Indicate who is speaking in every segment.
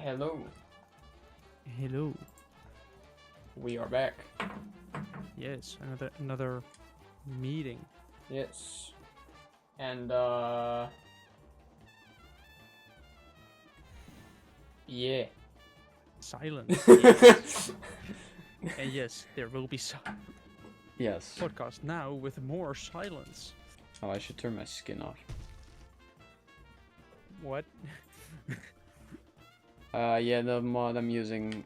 Speaker 1: Hello,
Speaker 2: Hello.
Speaker 1: we are back.
Speaker 2: Yes, another meeting.
Speaker 1: Yes. And, yeah.
Speaker 2: Silence. Yes. And yes, there will be
Speaker 1: Yes.
Speaker 2: podcast now with more silence.
Speaker 1: Oh, I should turn my skin off.
Speaker 2: What?
Speaker 1: Yeah, the mod I'm using,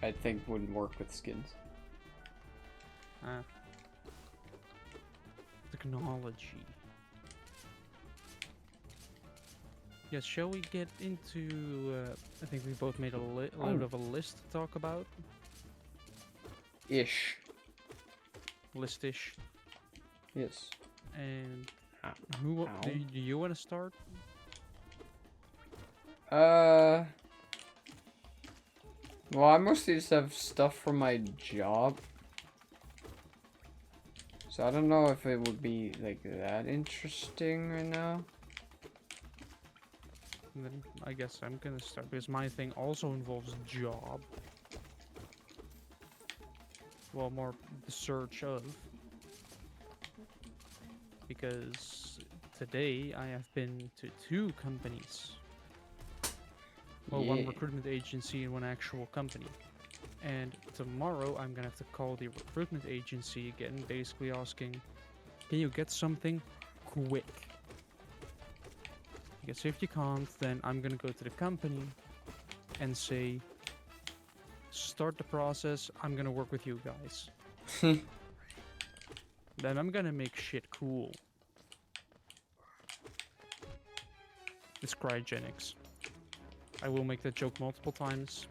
Speaker 1: I think, wouldn't work with skins.
Speaker 2: Technology. Yes, shall we get into... I think we both made a load of a list to talk about.
Speaker 1: Ish.
Speaker 2: Listish.
Speaker 1: Yes.
Speaker 2: And
Speaker 1: Ow.
Speaker 2: do you want to start?
Speaker 1: Well, I mostly just have stuff from my job. So I don't know if it would be, like, that interesting right now.
Speaker 2: And then I guess I'm gonna start because my thing also involves job. Well, more the search of. Because today I have been to 2 companies. Well, one recruitment agency and one actual company. And tomorrow I'm gonna have to call the recruitment agency again, basically asking, can you get something quick? Because if you can't, then I'm gonna go to the company and say, start the process, I'm gonna work with you guys. Then I'm gonna make shit cool. It's cryogenics. I will make that joke multiple times.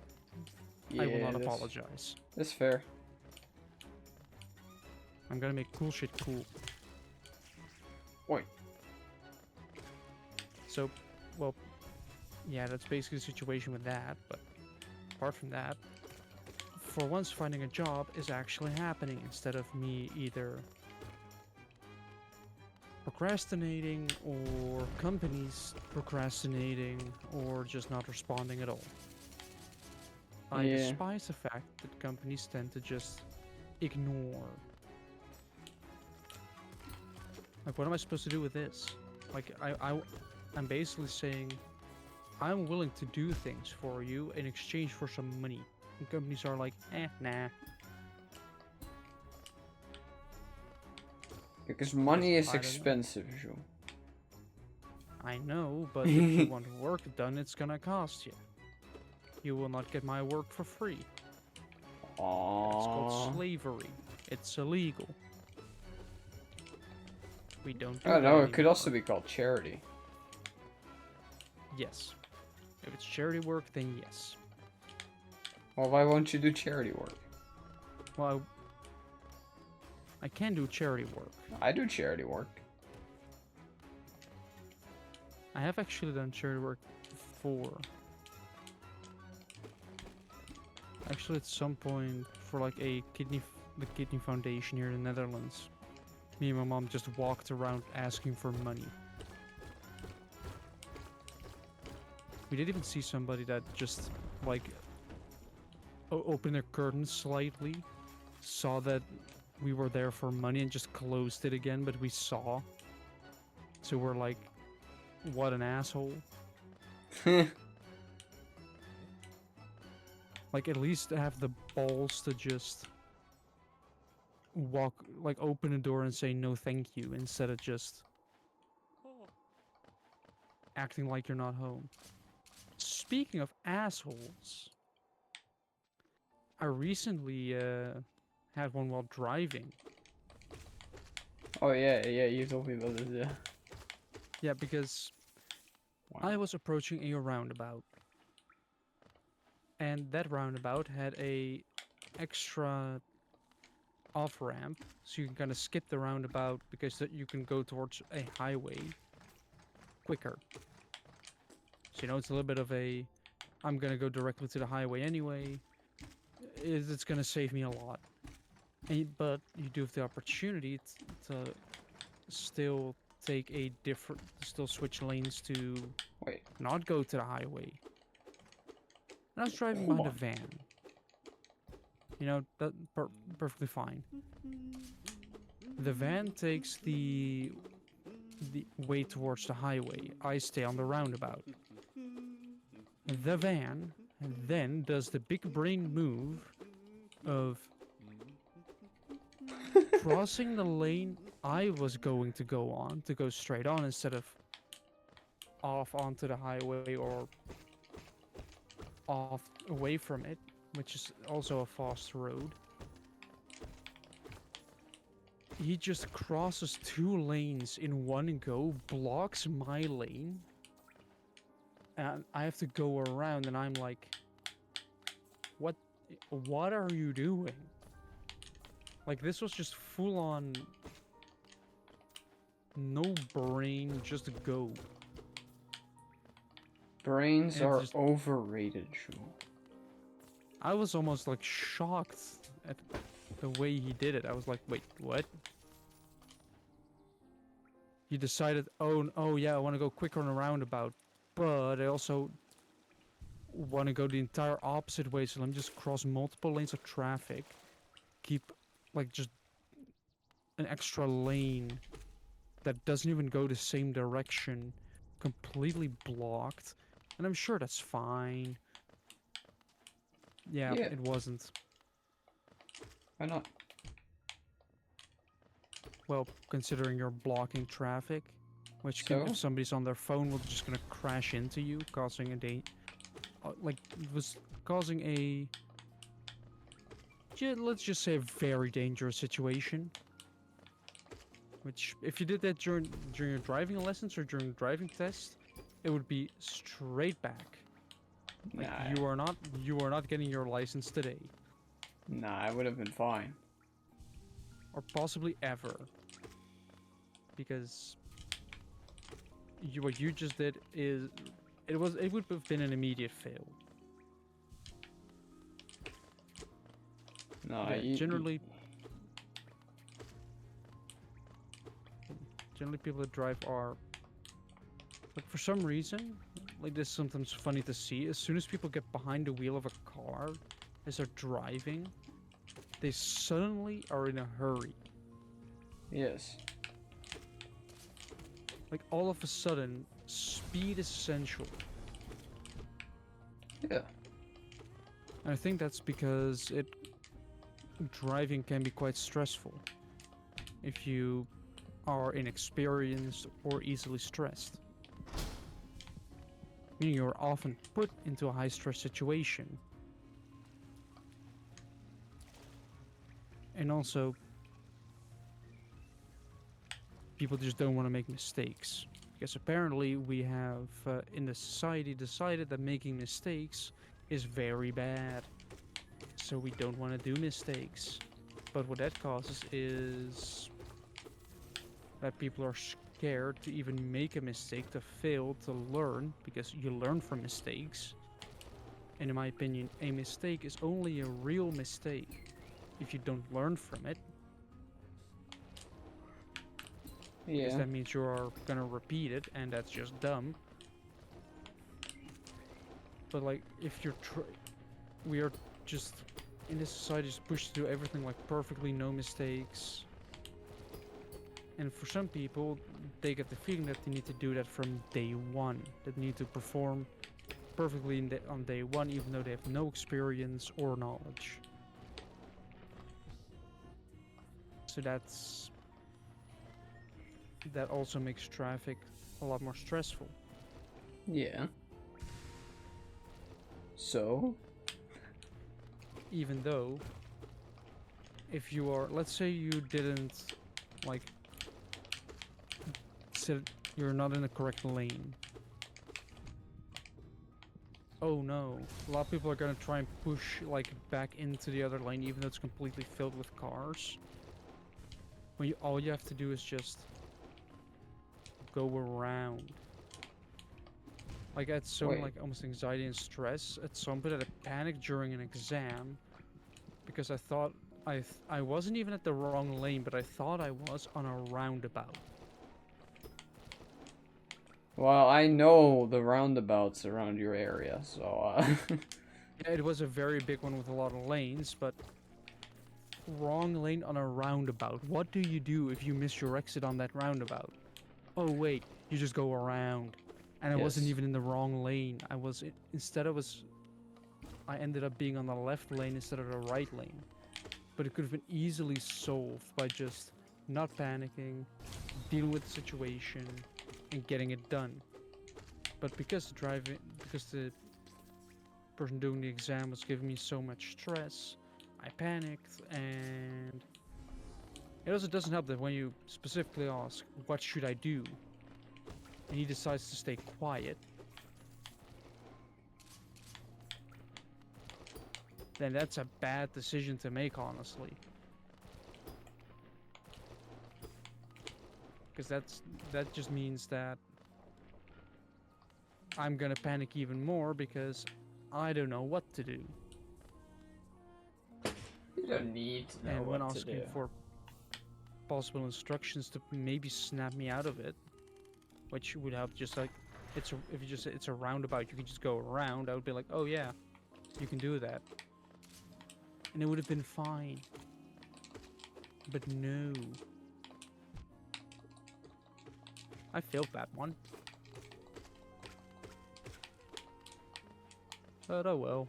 Speaker 1: Yeah,
Speaker 2: I will not apologize.
Speaker 1: That's fair.
Speaker 2: I'm gonna make cool shit cool.
Speaker 1: Oi.
Speaker 2: So, well, yeah, that's basically the situation with that, but apart from that, for once finding a job is actually happening instead of me either procrastinating or companies procrastinating or just not responding at all. I despise the fact that companies tend to just ignore. Like, what am I supposed to do with this? Like, I'm basically saying, I'm willing to do things for you in exchange for some money. And companies are like, nah.
Speaker 1: Because money is expensive, Joe.
Speaker 2: I know, but if you want work done, it's gonna cost you. You will not get my work for free.
Speaker 1: Aww.
Speaker 2: It's called slavery. It's illegal. We don't do
Speaker 1: I don't know,
Speaker 2: that
Speaker 1: it could also be called charity.
Speaker 2: Yes. If it's charity work, then yes.
Speaker 1: Well, why won't you do charity work?
Speaker 2: Well, I can do charity work.
Speaker 1: I do charity work.
Speaker 2: I have actually done charity work before. Actually, at some point, for like the kidney foundation here in the Netherlands, me and my mom just walked around asking for money. We did even see somebody that just like opened their curtains slightly, saw that we were there for money and just closed it again, but we saw. So we're like, what an asshole. Like, at least have the balls to just walk, like, open a door and say no thank you, instead of just acting like you're not home. Speaking of assholes, I recently had one while driving.
Speaker 1: Oh yeah, you told me about this, yeah.
Speaker 2: Yeah, because I was approaching a roundabout. And that roundabout had a extra off-ramp, so you can kind of skip the roundabout because you can go towards a highway quicker. So, you know, it's a little bit of a, I'm gonna go directly to the highway anyway. It's gonna save me a lot. But you do have the opportunity to still take a still switch lanes to not go to the highway. And I was driving
Speaker 1: Hold
Speaker 2: behind a
Speaker 1: on.
Speaker 2: van. You know, perfectly fine. The van takes the way towards the highway. I stay on the roundabout. The van then does the big brain move of crossing the lane I was going to go on to go straight on instead of off onto the highway or off away from it, which is also a fast road. He just crosses 2 lanes in one go, blocks my lane, and I have to go around, and I'm like, what what are you doing? Like, this was just full on no brain, just go.
Speaker 1: Brains
Speaker 2: And it's
Speaker 1: are
Speaker 2: just,
Speaker 1: overrated, Shu.
Speaker 2: I was almost like shocked at the way he did it. I was like, wait, what? He decided, oh yeah, I want to go quicker on a roundabout, but I also want to go the entire opposite way, so let me just cross multiple lanes of traffic, keep like just an extra lane that doesn't even go the same direction, completely blocked, and I'm sure that's fine. Yeah,
Speaker 1: Yeah,
Speaker 2: it wasn't.
Speaker 1: why not?
Speaker 2: Well, considering you're blocking traffic, which can, if
Speaker 1: So?
Speaker 2: somebody's on their phone, will just gonna crash into you, causing like it was causing a, let's just say, a very dangerous situation. Which, if you did that during your driving lessons or during driving test, it would be straight back. Like,
Speaker 1: Nah,
Speaker 2: you are not getting your license today,
Speaker 1: I would have been fine.
Speaker 2: or possibly ever, because what you just did is, it would have been an immediate fail.
Speaker 1: No,
Speaker 2: Yeah, generally people that drive are, like, for some reason, like, this is sometimes funny to see. As soon as people get behind the wheel of a car as they're driving, they suddenly are in a hurry.
Speaker 1: yes.
Speaker 2: Like, all of a sudden, speed is essential.
Speaker 1: Yeah.
Speaker 2: And I think that's because driving can be quite stressful if you are inexperienced or easily stressed. Meaning you're often put into a high stress situation. And also, people just don't want to make mistakes. Because apparently we have, in the society, decided that making mistakes is very bad. So we don't want to do mistakes. But what that causes is that people are scared to even make a mistake, to fail, to learn, because you learn from mistakes. And in my opinion, a mistake is only a real mistake if you don't learn from it, because
Speaker 1: Yeah.
Speaker 2: that means you are gonna repeat it, and that's just dumb. But like, if we are just in this society just pushed to do everything like perfectly, no mistakes. And for some people, they get the feeling that they need to do that from day one. That they need to perform perfectly on day one, even though they have no experience or knowledge. So that also makes traffic a lot more stressful.
Speaker 1: Yeah. So?
Speaker 2: Even though, if you are, let's say you didn't, like, sit, you're not in the correct lane. Oh no, a lot of people are gonna try and push, like, back into the other lane, even though it's completely filled with cars. When all you have to do is just go around. Like, I had so
Speaker 1: Wait.
Speaker 2: like almost anxiety and stress at some point that I panicked during an exam because I thought I wasn't even at the wrong lane, but I thought I was on a roundabout.
Speaker 1: Well, I know the roundabouts around your area, so,
Speaker 2: Yeah, it was a very big one with a lot of lanes, but wrong lane on a roundabout. What do you do if you miss your exit on that roundabout? Oh wait, you just go around. And I wasn't
Speaker 1: Yes.
Speaker 2: even in the wrong lane. Instead I ended up being on the left lane instead of the right lane. But it could have been easily solved by just not panicking, dealing with the situation, and getting it done. But because the person doing the exam was giving me so much stress, I panicked, and it also doesn't help that when you specifically ask, what should I do? And he decides to stay quiet, then that's a bad decision to make, honestly. Because that just means that I'm gonna panic even more because I don't know what to do.
Speaker 1: You don't need to know
Speaker 2: And when
Speaker 1: what to do.
Speaker 2: asking for possible instructions to maybe snap me out of it, which would help, just like if you just say it's a roundabout, you can just go around. I would be like, oh yeah, you can do that, and it would have been fine. But no, I failed that one. But oh well,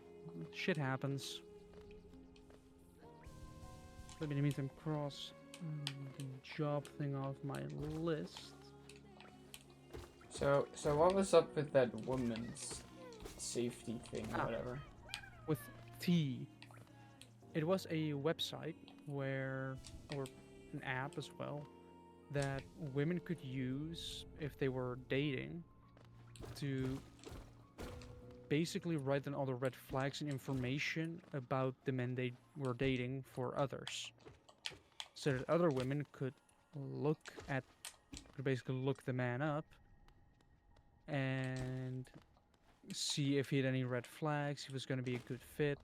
Speaker 2: shit happens. Let me in the meantime cross the job thing off my list.
Speaker 1: So what was up with that woman's safety thing or
Speaker 2: Ah,
Speaker 1: whatever?
Speaker 2: with T, it was a website or an app as well, that women could use if they were dating to basically write down all the red flags and information about the men they were dating for others, so that other women could basically look the man up and see if he had any red flags, if he was going to be a good fit,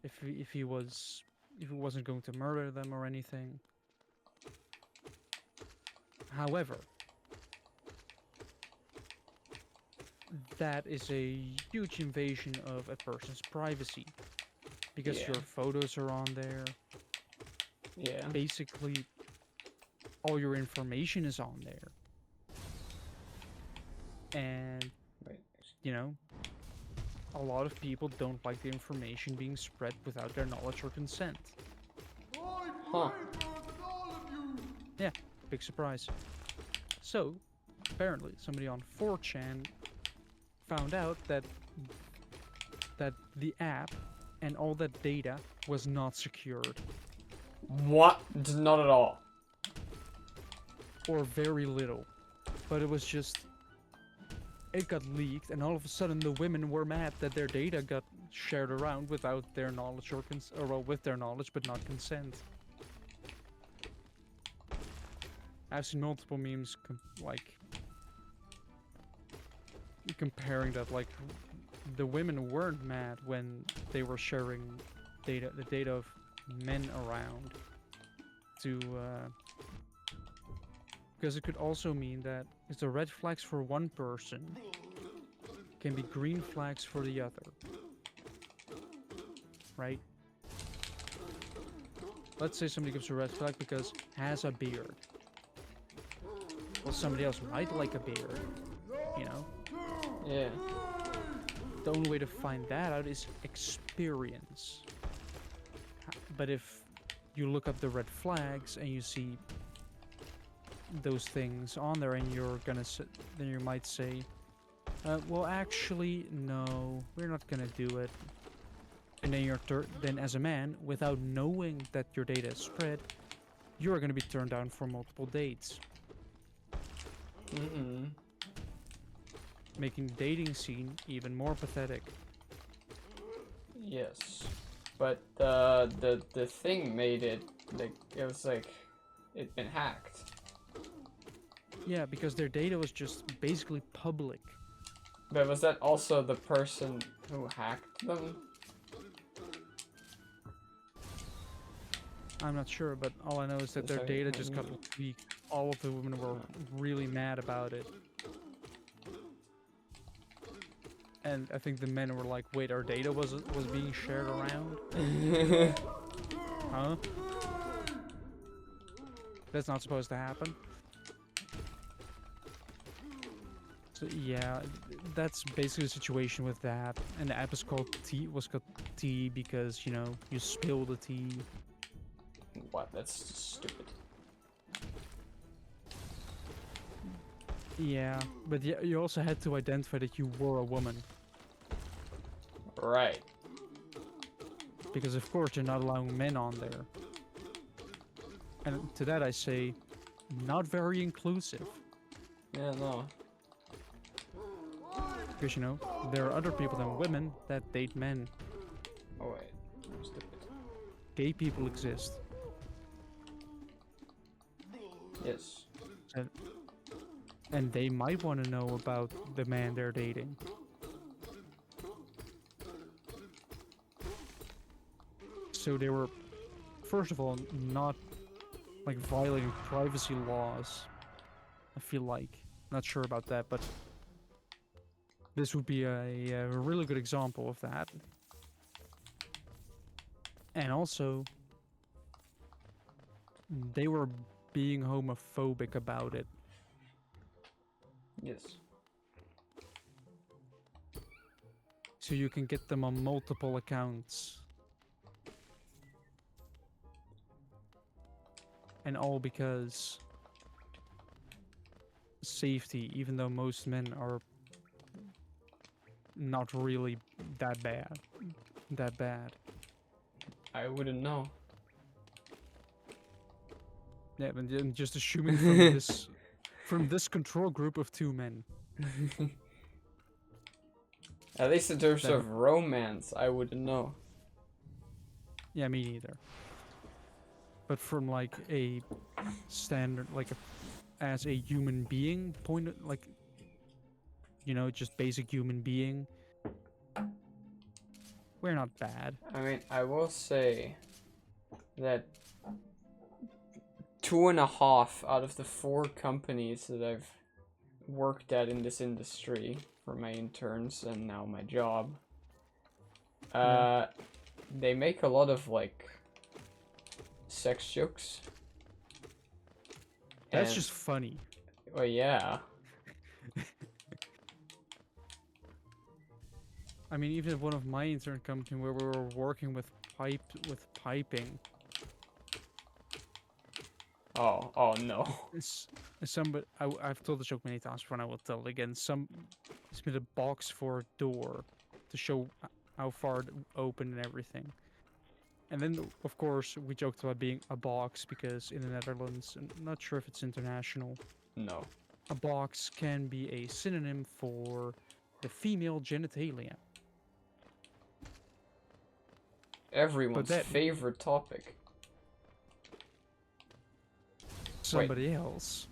Speaker 2: if he wasn't going to murder them or anything. However, that is a huge invasion of a person's privacy because
Speaker 1: Yeah.
Speaker 2: your photos are on there.
Speaker 1: Yeah.
Speaker 2: Basically, all your information is on there. And,
Speaker 1: Wait.
Speaker 2: you know, a lot of people don't like the information being spread without their knowledge or consent.
Speaker 1: Huh.
Speaker 2: Yeah, big surprise. So, apparently, somebody on 4chan found out that the app and all that data was not secured,
Speaker 1: What? Not at all.
Speaker 2: or very little. But it was just, it got leaked, and all of a sudden the women were mad that their data got shared around without their knowledge or well, with their knowledge but not consent. I've seen multiple memes like comparing that, like the women weren't mad when they were sharing the data of men around to because it could also mean that if the red flags for one person can be green flags for the other, right? Let's say somebody gives a red flag because has a beard. Well, somebody else might like a beard, you know?
Speaker 1: Yeah.
Speaker 2: The only way to find that out is experience. But if you look up the red flags and you see those things on there, and then you might say, well, actually, no, we're not gonna do it. And then then as a man, without knowing that your data is spread, you are gonna be turned down for multiple dates, making the dating scene even more pathetic.
Speaker 1: Yes. But the thing made it like it was like it'd been hacked.
Speaker 2: Yeah, because their data was just basically public.
Speaker 1: But was that also the person who hacked them?
Speaker 2: I'm not sure, but all I know is that their data just got leaked. All of the women were really mad about it. And I think the men were like, "Wait, our data was being shared around? Huh? That's not supposed to happen." So yeah, that's basically the situation with that. And the app is called Tea. Was called Tea because you know you spill the tea.
Speaker 1: What? That's stupid.
Speaker 2: Yeah, but yeah, you also had to identify that you were a woman
Speaker 1: Right.
Speaker 2: because of course you're not allowing men on there. And to that I say, not very inclusive.
Speaker 1: Yeah, no.
Speaker 2: Because you know there are other people than women that date men.
Speaker 1: Oh wait, I'm stupid.
Speaker 2: Gay people exist.
Speaker 1: Yes.
Speaker 2: And they might want to know about the man they're dating. So they were, first of all, not like violating privacy laws. I feel like. Not sure about that, but this would be a really good example of that. And also, they were being homophobic about it.
Speaker 1: Yes.
Speaker 2: So you can get them on multiple accounts. And all because safety, even though most men are not really that bad. That bad.
Speaker 1: I wouldn't know.
Speaker 2: Yeah, but I'm just assuming from this from this control group of 2 men.
Speaker 1: At least in terms
Speaker 2: That,
Speaker 1: of romance, I wouldn't know.
Speaker 2: yeah, me neither. But from like a standard, like as a human being point, like, you know, just basic human being, we're not bad.
Speaker 1: I mean, I will say that 2.5 out of the 4 companies that I've worked at in this industry for my interns and now my job, they make a lot of like sex jokes.
Speaker 2: That's
Speaker 1: And,
Speaker 2: just funny.
Speaker 1: well, yeah.
Speaker 2: I mean, even at one of my intern company where we were working with piping,
Speaker 1: Oh no.
Speaker 2: it's somebody. I've told the joke many times before, and I will tell it again. Some made a box for a door to show how far it opened and everything. And then, of course, we joked about being a box because in the Netherlands, I'm not sure if it's international,
Speaker 1: No.
Speaker 2: a box can be a synonym for the female genitalia.
Speaker 1: Everyone's
Speaker 2: that-
Speaker 1: favorite topic.
Speaker 2: Somebody else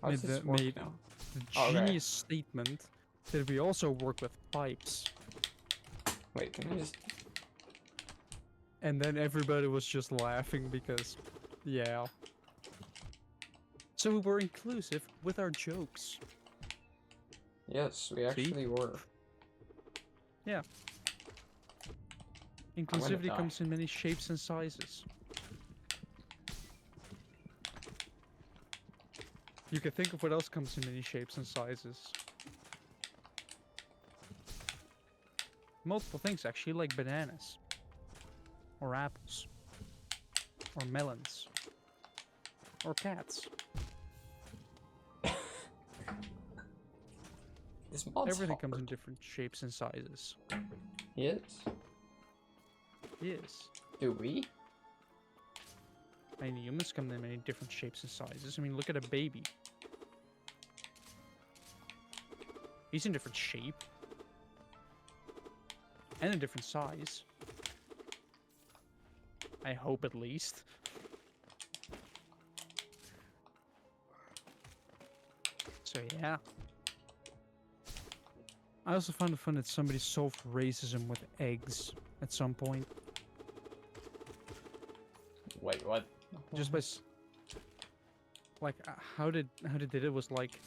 Speaker 1: How does this work
Speaker 2: made
Speaker 1: now?
Speaker 2: the
Speaker 1: Okay.
Speaker 2: genius statement that we also work with pipes.
Speaker 1: Wait, can I just...
Speaker 2: And then everybody was just laughing because, yeah. So we were inclusive with our jokes.
Speaker 1: Yes, we actually were.
Speaker 2: Yeah. Inclusivity comes in many shapes and sizes. You can think of what else comes in many shapes and sizes. Multiple things actually, like bananas. Or apples. Or melons. Or cats.
Speaker 1: This mod's
Speaker 2: Everything
Speaker 1: hard.
Speaker 2: comes in different shapes and sizes.
Speaker 1: Yes?
Speaker 2: Yes.
Speaker 1: Do we?
Speaker 2: I mean, humans come in many different shapes and sizes. I mean, look at a baby. He's in different shape. And a different size. I hope at least. So yeah. I also found it fun that somebody solved racism with eggs at some point.
Speaker 1: Wait, what?
Speaker 2: Just by like how did it was like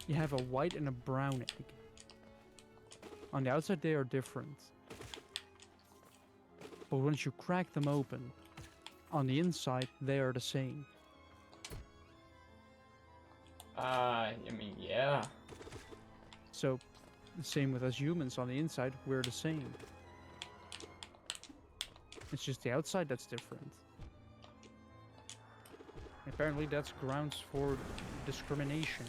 Speaker 2: you have a white and a brown egg. On the outside, they are different. But once you crack them open, on the inside, they are the same.
Speaker 1: I mean, yeah.
Speaker 2: So, the same with us humans. On the inside, we're the same. It's just the outside that's different. Apparently, that's grounds for discrimination.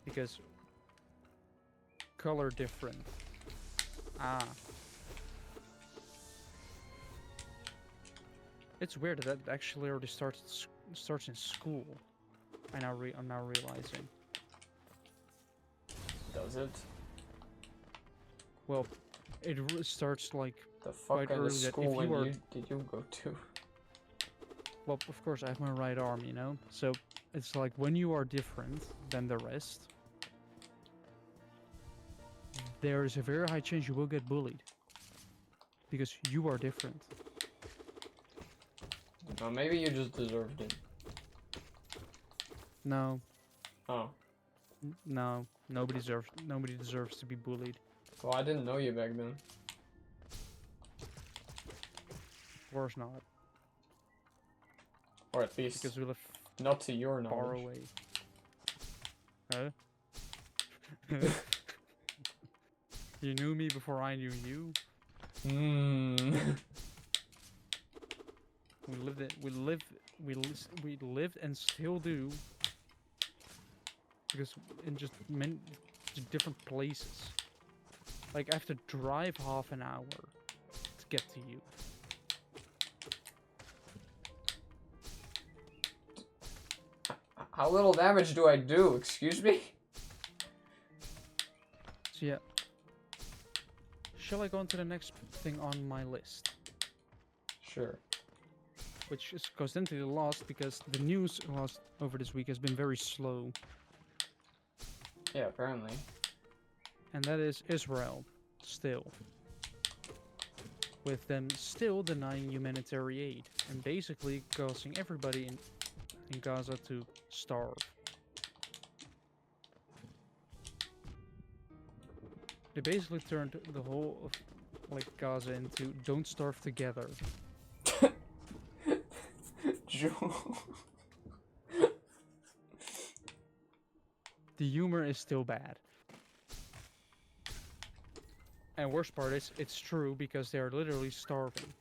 Speaker 2: Because color different. Ah. It's weird that actually already starts in school. I'm now realizing.
Speaker 1: Does it?
Speaker 2: Well, it starts like
Speaker 1: The fuck
Speaker 2: quite
Speaker 1: kind
Speaker 2: early
Speaker 1: of
Speaker 2: that
Speaker 1: school
Speaker 2: if you are.
Speaker 1: did you go to?
Speaker 2: Well, of course, I have my right arm, you know? So, it's like when you are different than the rest, there is a very high chance you will get bullied. Because you are different.
Speaker 1: Well, maybe you just deserved it.
Speaker 2: No.
Speaker 1: Oh.
Speaker 2: No. Nobody deserves to be bullied.
Speaker 1: Well, I didn't know you back then.
Speaker 2: Of course not.
Speaker 1: Or at least
Speaker 2: Because we live
Speaker 1: not to your knowledge.
Speaker 2: far away. Huh? You knew me before I knew you.
Speaker 1: Hmm.
Speaker 2: We lived and still do. Because in just different places. Like I have to drive half an hour to get to you.
Speaker 1: How little damage do I do? Excuse me?
Speaker 2: So yeah. Shall I go on to the next thing on my list?
Speaker 1: Sure.
Speaker 2: Which is goes into the last because the news over this week has been very slow.
Speaker 1: Yeah, apparently.
Speaker 2: And that is Israel, still. With them still denying humanitarian aid and basically causing everybody in Gaza to starve. They basically turned the whole of Gaza into don't starve together. The humor is still bad. And worst part is, it's true because they are literally starving.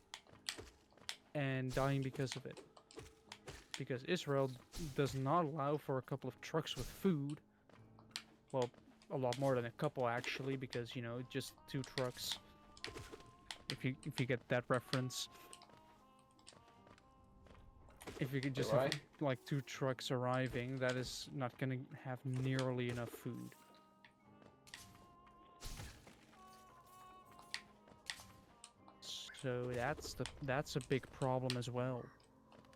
Speaker 2: And dying because of it. Because Israel does not allow for a couple of trucks with food. Well, a lot more than a couple actually, because, you know, just 2 trucks. If you get that reference. If you could just have, like, 2 trucks arriving, that is not gonna have nearly enough food. So that's a big problem as well.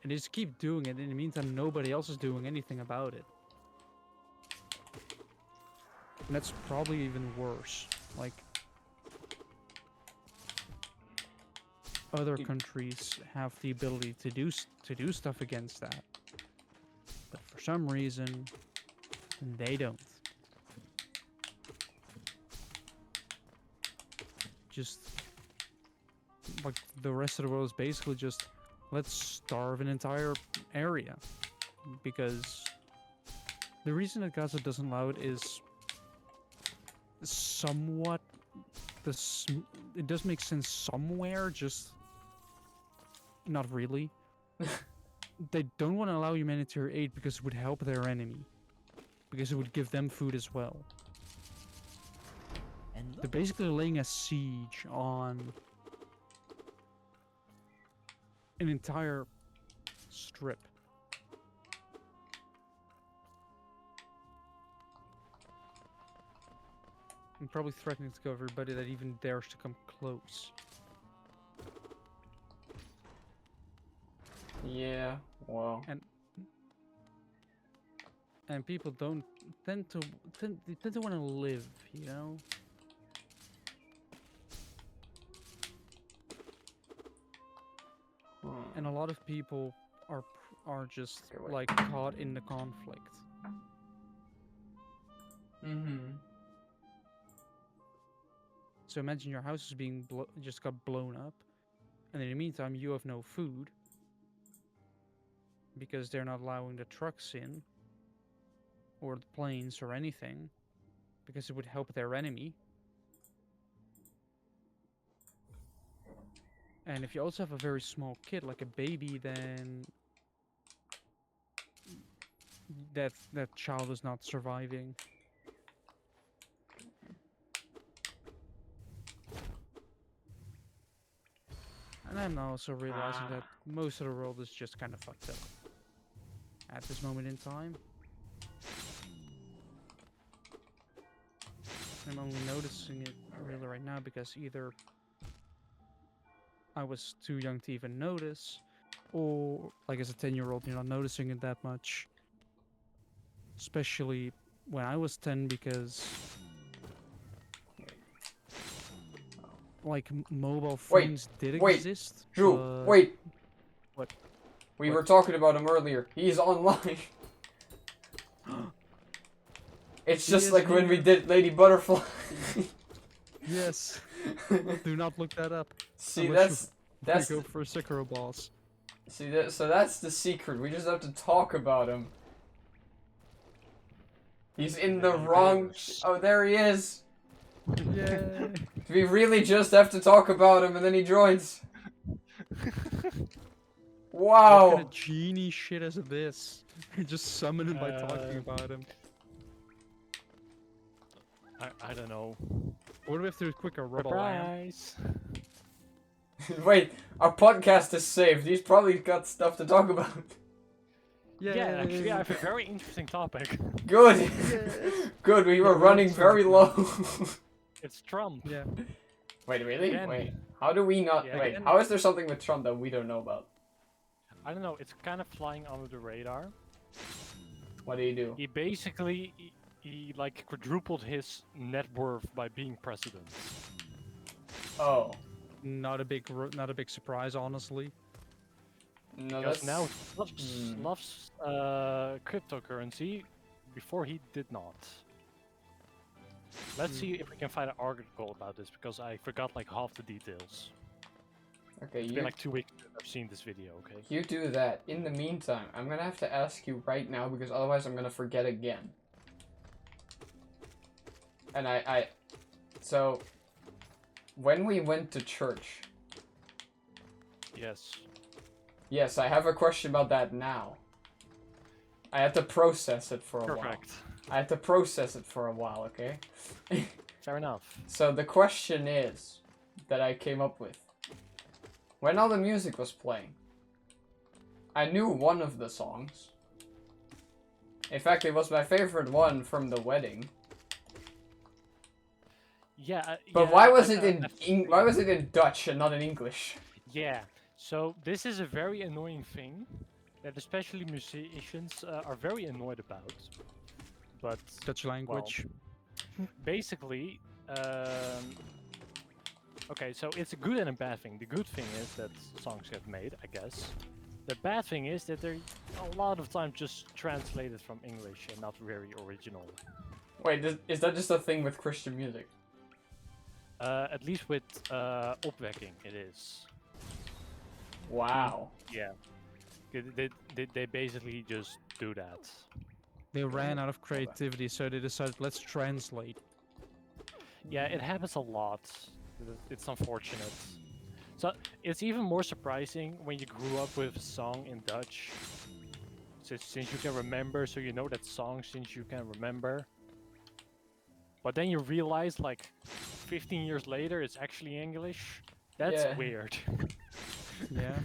Speaker 2: And they just keep doing it. In the meantime, nobody else is doing anything about it. And that's probably even worse. Like, other countries have the ability to do stuff against that, but for some reason, they don't. Just like the rest of the world is basically just let's starve an entire area, because the reason that Gaza doesn't allow it is somewhat it does make sense somewhere, just not really. They don't want to allow humanitarian aid because it would help their enemy, because it would give them food as well. They're basically laying a siege on an entire strip. And probably threatening to kill everybody that even dares to come close.
Speaker 1: Yeah, well.
Speaker 2: And people don't tend to want to live, you know? And a lot of people are are just
Speaker 1: Okay, wait.
Speaker 2: like caught in the conflict.
Speaker 1: Mm-hmm.
Speaker 2: So imagine your house is being just got blown up, and in the meantime you have no food because they're not allowing the trucks in or the planes or anything because it would help their enemy. And if you also have a very small kid, like a baby, then that child is not surviving. And I'm also realizing that most of the world is just kind of fucked up at this moment in time. I'm only noticing it really right now because either I was too young to even notice, or like as a 10-year-old, you're not noticing it that much. Especially when I was 10, because like mobile phones did exist.
Speaker 1: Drew,
Speaker 2: But...
Speaker 1: wait.
Speaker 2: What?
Speaker 1: We
Speaker 2: What?
Speaker 1: were talking about him earlier. He's online. It's just like when we did Lady Butterfly.
Speaker 2: Yes. Do not look that up.
Speaker 1: See,
Speaker 2: Unless
Speaker 1: that's
Speaker 2: you go for a Sekiro boss.
Speaker 1: See that, so that's the secret. We just have to talk about him. He's in the wrong. Oh, there he is.
Speaker 2: Yay!
Speaker 1: We really just have to talk about him, and then he joins. Wow.
Speaker 2: What kind of genie shit is this? Just summon him by talking about him.
Speaker 3: I don't know.
Speaker 2: What do we have to do quicker? Rub a lamp?
Speaker 3: Surprise!
Speaker 1: Wait, our podcast is saved. He's probably got stuff to talk about.
Speaker 3: Yeah, actually, I have a very interesting topic.
Speaker 1: Good. Good. We were running very low.
Speaker 3: It's Trump.
Speaker 2: Yeah.
Speaker 1: Wait, really?
Speaker 3: Again.
Speaker 1: Wait. How do we not?
Speaker 3: Yeah,
Speaker 1: wait.
Speaker 3: again.
Speaker 1: How is there something with Trump that we don't know about?
Speaker 3: I don't know. It's kind of flying under the radar.
Speaker 1: What do you do?
Speaker 3: He basically he like quadrupled his net worth by being president.
Speaker 1: Oh.
Speaker 2: Not a big surprise, honestly.
Speaker 1: No,
Speaker 3: Because
Speaker 1: that's
Speaker 3: now he loves cryptocurrency. Before he did not. Let's see if we can find an article about this because I forgot like half the details.
Speaker 1: Okay.
Speaker 3: It's been like 2 weeks since I've seen this video. Okay.
Speaker 1: You do that. In the meantime, I'm gonna have to ask you right now because otherwise I'm gonna forget again. And so, when we went to church,
Speaker 3: Yes.
Speaker 1: yes, I have a question about that now. I had to process it for a while.
Speaker 3: Perfect.
Speaker 1: I had to process it for a while, okay?
Speaker 3: Fair enough.
Speaker 1: So the question is, that I came up with. When all the music was playing, I knew one of the songs. In fact, it was my favorite one from the wedding.
Speaker 3: Yeah.
Speaker 1: But
Speaker 3: yeah,
Speaker 1: why was it why was it in Dutch and not in English?
Speaker 3: Yeah. So this is a very annoying thing that especially musicians are very annoyed about. But
Speaker 2: Dutch language.
Speaker 3: well, basically, okay, so it's a good and a bad thing. The good thing is that songs get made, I guess. The bad thing is that they're a lot of times just translated from English and not very original.
Speaker 1: Wait, is that just a thing with Christian music?
Speaker 3: At least with opwekking, it is.
Speaker 1: Wow.
Speaker 3: Yeah. They basically just do that.
Speaker 2: They ran out of creativity, so they decided, let's translate.
Speaker 3: Yeah, it happens a lot. It's unfortunate. So it's even more surprising when you grew up with a song in Dutch. Since you can remember, so you know that song since you can remember. But then you realize like 15 years later it's actually English. That's
Speaker 1: Yeah.
Speaker 3: weird.
Speaker 2: Yeah.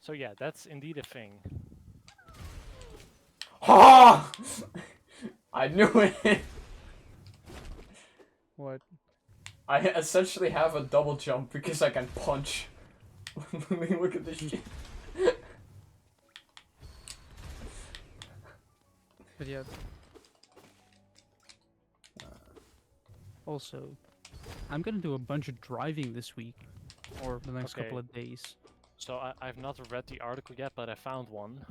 Speaker 3: So yeah, that's indeed a thing.
Speaker 1: Ha! I knew it.
Speaker 2: What?
Speaker 1: I essentially have a double jump because I can punch. Let me look at this shit.
Speaker 2: But yeah. Also, I'm gonna do a bunch of driving this week, or the next
Speaker 3: Okay.
Speaker 2: couple of days.
Speaker 3: So I've not read the article yet, but I found one.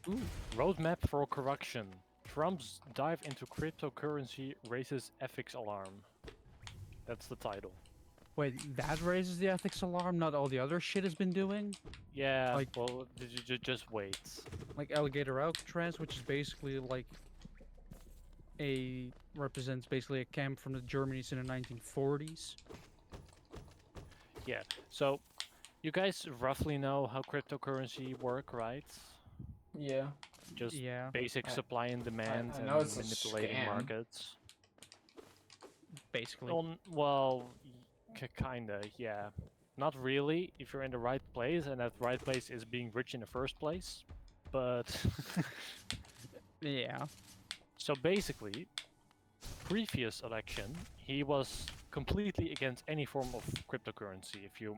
Speaker 2: Ooh.
Speaker 3: Roadmap for corruption. Trump's dive into cryptocurrency raises ethics alarm. That's the title.
Speaker 2: Wait, that raises the ethics alarm, not all the other shit has been doing?
Speaker 3: Yeah,
Speaker 2: Like-
Speaker 3: well, just wait.
Speaker 2: Like Alligator Alcatraz, which is basically like represents basically a camp from the Germany's in the 1940s.
Speaker 3: Yeah, so you guys roughly know how cryptocurrency work, right?
Speaker 1: Yeah.
Speaker 3: Just
Speaker 2: Yeah,
Speaker 3: basic
Speaker 1: I-
Speaker 3: supply and demand
Speaker 1: I know
Speaker 3: and
Speaker 1: it's a
Speaker 3: manipulating
Speaker 1: scam.
Speaker 3: markets.
Speaker 2: basically.
Speaker 3: Well, kinda, yeah. Not really, if you're in the right place, and that right place is being rich in the first place. But
Speaker 2: Yeah.
Speaker 3: so basically, previous election, he was completely against any form of cryptocurrency. If you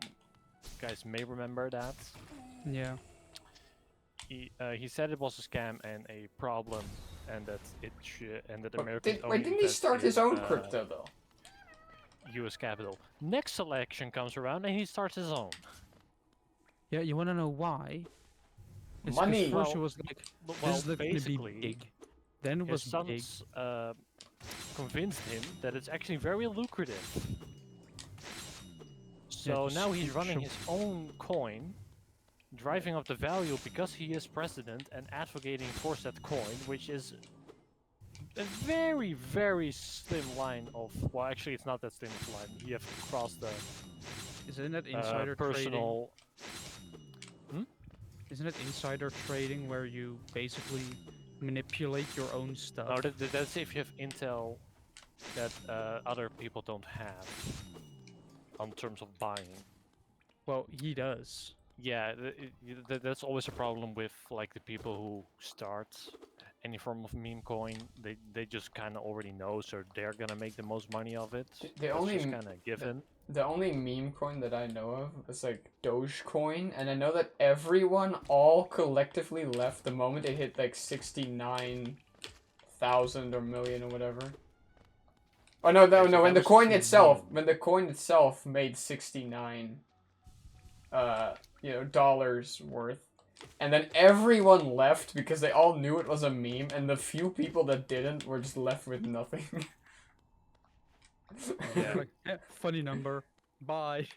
Speaker 3: guys may remember that,
Speaker 2: Yeah.
Speaker 3: he said it was a scam and a problem, and that
Speaker 1: But
Speaker 3: Americans
Speaker 1: wait, didn't he
Speaker 3: invest
Speaker 1: start his
Speaker 3: in,
Speaker 1: own crypto though?
Speaker 3: U.S. capital. Next election comes around and he starts his own.
Speaker 2: Yeah, you want to know why? It's 'cause
Speaker 1: Money.
Speaker 2: First, it
Speaker 3: Well,
Speaker 2: was like,
Speaker 3: Well,
Speaker 2: this is going to be
Speaker 3: basically,
Speaker 2: big. Then it
Speaker 3: his
Speaker 2: was big.
Speaker 3: sons convinced him that it's actually very lucrative. So
Speaker 2: just
Speaker 3: now he's
Speaker 2: keep
Speaker 3: running
Speaker 2: sho-
Speaker 3: his own coin, driving up the value because he is president and advocating for that coin, which is a very, very slim line of. Well, actually, it's not that slim of a line. You have crossed the
Speaker 2: Isn't that insider trading?
Speaker 3: personal.
Speaker 2: Isn't it insider trading where you basically manipulate your own stuff?
Speaker 3: No, that's if you have intel that other people don't have on terms of buying.
Speaker 2: Well, he does.
Speaker 3: Yeah, that's always a problem with like the people who start any form of meme coin. They just kind of already know, so they're gonna make the most money of it.
Speaker 1: The
Speaker 3: That's
Speaker 1: only
Speaker 3: just
Speaker 1: m-
Speaker 3: kind of given.
Speaker 1: The only meme coin that I know of is like Dogecoin, and I know that everyone all collectively left the moment it hit like 69,000 or million or whatever. Oh no,
Speaker 3: Okay, so
Speaker 1: when
Speaker 3: that
Speaker 1: the
Speaker 3: was
Speaker 1: coin
Speaker 3: too
Speaker 1: itself,
Speaker 3: mean.
Speaker 1: when the coin itself made 69 dollars worth. And then everyone left because they all knew it was a meme, and the few people that didn't were just left with nothing.
Speaker 3: Yeah.
Speaker 2: Like, funny number. Bye.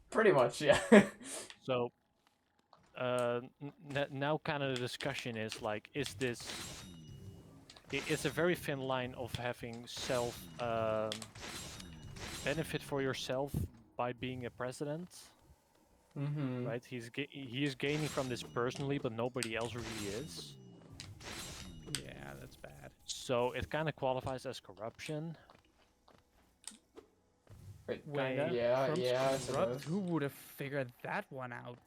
Speaker 1: Pretty much, yeah.
Speaker 3: So now kind of the discussion is like, is this? It's a very thin line of having self benefit for yourself by being a president.
Speaker 1: Mm-hmm.
Speaker 3: Right? He is gaining from this personally, but nobody else really is.
Speaker 2: Yeah, that's bad.
Speaker 3: So it kind of qualifies as corruption.
Speaker 1: Wait,
Speaker 3: Kinda.
Speaker 1: yeah,
Speaker 2: Trump's
Speaker 1: yeah, I
Speaker 2: corrupt?
Speaker 1: suppose.
Speaker 2: Who would have figured that one out?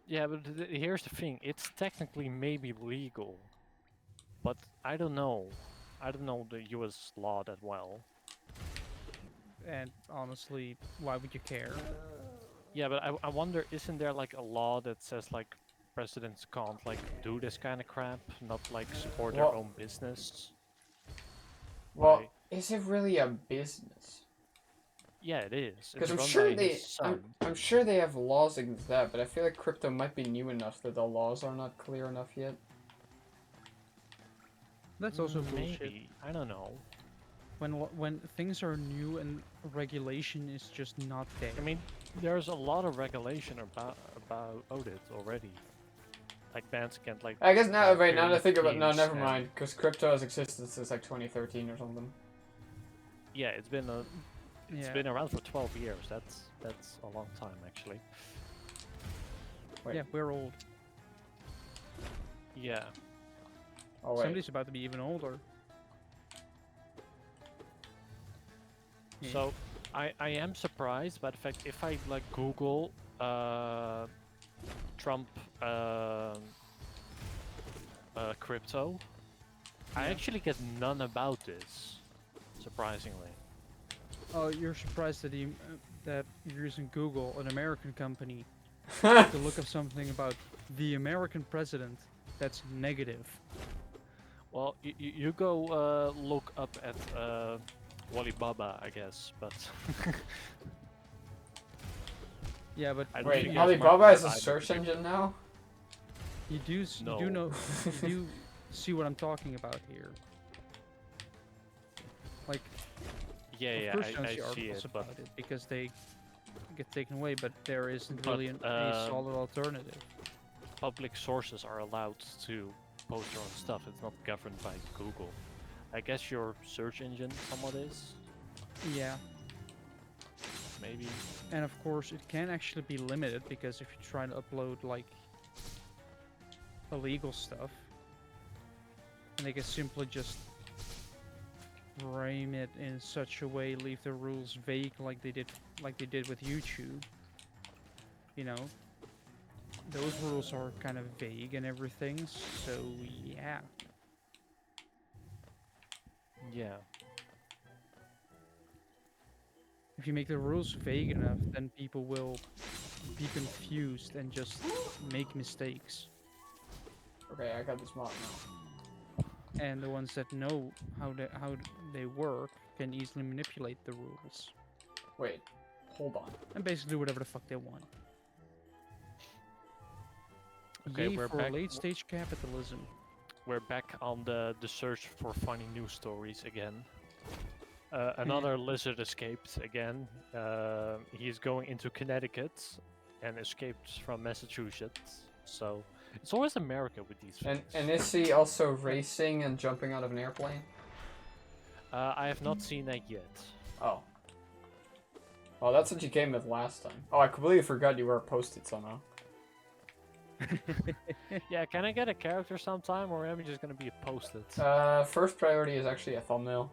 Speaker 3: Yeah, but here's the thing: it's technically maybe legal, but I don't know. I don't know the U.S. law that well.
Speaker 2: And honestly, why would you care?
Speaker 3: Yeah, but I wonder, isn't there like a law that says like presidents can't like do this kind of crap, not like support their
Speaker 1: Well-
Speaker 3: own business?
Speaker 1: Well,
Speaker 3: Right.
Speaker 1: is it really a business?
Speaker 3: Yeah, it is.
Speaker 1: Because
Speaker 3: It's
Speaker 1: I'm
Speaker 3: run
Speaker 1: sure
Speaker 3: by
Speaker 1: they,
Speaker 3: his son.
Speaker 1: I'm sure they have laws against that, but I feel like crypto might be new enough that the laws are not clear enough yet.
Speaker 2: That's also bullshit.
Speaker 3: Maybe. I don't know.
Speaker 2: When things are new and regulation is just not there.
Speaker 3: I mean, there's a lot of regulation about it already. Like bands can't like.
Speaker 1: I guess now, wait, now that I
Speaker 3: pyramid
Speaker 1: think about no,
Speaker 3: schemes
Speaker 1: never
Speaker 3: and-
Speaker 1: mind, because crypto has existed since like 2013 or something.
Speaker 3: Yeah, it's been
Speaker 2: yeah.
Speaker 3: been around for 12 years. That's a long time actually.
Speaker 1: Wait.
Speaker 2: Yeah, we're old.
Speaker 3: Yeah.
Speaker 1: Oh wait.
Speaker 2: Somebody's about to be even older. Yeah.
Speaker 3: So I am surprised by the fact if I like Google Trump crypto, I
Speaker 2: Yeah.
Speaker 3: actually get none about this. Surprisingly.
Speaker 2: Oh, you're surprised that that you're using Google, an American company, to look up something about the American president. That's negative.
Speaker 3: Well, you go look up at Wally Baba, I guess, but
Speaker 2: Yeah, but
Speaker 3: I don't
Speaker 1: Wait,
Speaker 3: think he has
Speaker 1: Alibaba
Speaker 3: marketing
Speaker 1: is a
Speaker 3: either.
Speaker 1: search engine now?
Speaker 2: you do
Speaker 3: No.
Speaker 2: you do see what I'm talking about here. Like,
Speaker 3: Yeah,
Speaker 2: of course you don't
Speaker 3: I
Speaker 2: see
Speaker 3: see
Speaker 2: articles
Speaker 3: it, but
Speaker 2: about it because they get taken away, but there isn't
Speaker 3: But,
Speaker 2: really a solid alternative.
Speaker 3: public sources are allowed to post their own stuff. It's not governed by Google. I guess your search engine somewhat is,
Speaker 2: Yeah,
Speaker 3: maybe.
Speaker 2: and of course it can actually be limited because if you try to upload like illegal stuff, and they can simply just frame it in such a way, leave the rules vague like they did with YouTube. You know, those rules are kind of vague and everything. So yeah,
Speaker 3: Yeah.
Speaker 2: if you make the rules vague enough, then people will be confused and just make mistakes.
Speaker 1: Okay, I got this mod now.
Speaker 2: And the ones that know how they work can easily manipulate the rules
Speaker 1: Wait, hold on.
Speaker 2: and basically do whatever the fuck they want.
Speaker 3: Okay,
Speaker 2: Yay
Speaker 3: we're
Speaker 2: for
Speaker 3: back.
Speaker 2: late stage capitalism.
Speaker 3: We're back on the search for funny news stories again. Another lizard escaped again. He's going into Connecticut and escaped from Massachusetts. So it's always America with these things.
Speaker 1: And is he also racing and jumping out of an airplane?
Speaker 3: I have not seen that yet.
Speaker 1: Oh. Well, that's what you came with last time. Oh, I completely forgot you were posted somehow.
Speaker 3: Yeah, can I get a character sometime, or am I just gonna be a post-it?
Speaker 1: First priority is actually a thumbnail.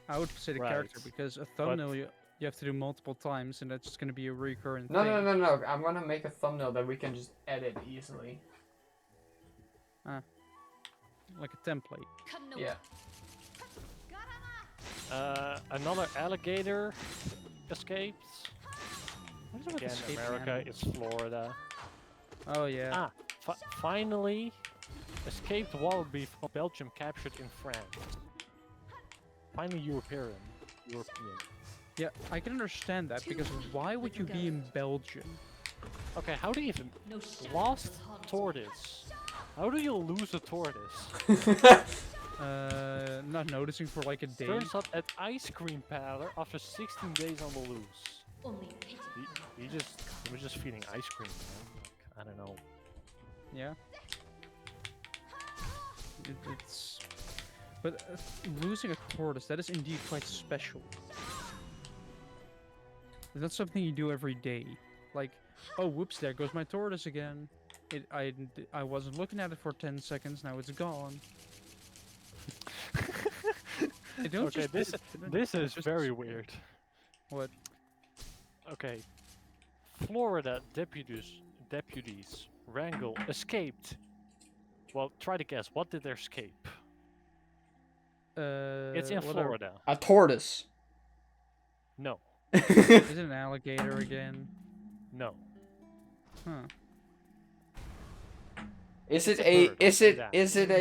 Speaker 2: I would say the character
Speaker 3: Right.
Speaker 2: because a thumbnail you have to do multiple times and that's just gonna be a recurrent
Speaker 1: No,
Speaker 2: thing.
Speaker 1: no. I'm gonna make a thumbnail that we can just edit easily.
Speaker 2: Like a template.
Speaker 1: Yeah.
Speaker 3: Another alligator escaped.
Speaker 2: What is it with
Speaker 3: Again,
Speaker 2: escaping
Speaker 3: America,
Speaker 2: animals?
Speaker 3: it's Florida.
Speaker 2: Oh yeah.
Speaker 3: Finally, escaped wallaby from Belgium captured in France. Finally, European.
Speaker 2: Yeah, I can understand that because why would you be in Belgium?
Speaker 3: Okay, how do you even lost tortoise? How do you lose a tortoise?
Speaker 2: Not noticing for like a day.
Speaker 3: Turns up at ice cream parlor after 16 days on the loose. He was just feeding ice cream, man. Like, I don't know.
Speaker 2: Yeah. It's. But losing a tortoise, that is indeed quite special. It's not something you do every day. Like, oh, whoops, there goes my tortoise again. I wasn't looking at it for 10 seconds, now it's gone.
Speaker 3: Okay, this is very weird.
Speaker 2: What?
Speaker 3: Okay. Florida deputies wrangle escaped. Well, try to guess. What did they escape? It's in Florida.
Speaker 1: A tortoise.
Speaker 3: No.
Speaker 2: Is it an alligator again?
Speaker 3: No.
Speaker 2: Huh.
Speaker 1: Is
Speaker 3: It's
Speaker 1: it
Speaker 3: a
Speaker 1: a
Speaker 3: bird,
Speaker 1: is
Speaker 3: I'll
Speaker 1: it
Speaker 3: say
Speaker 1: is it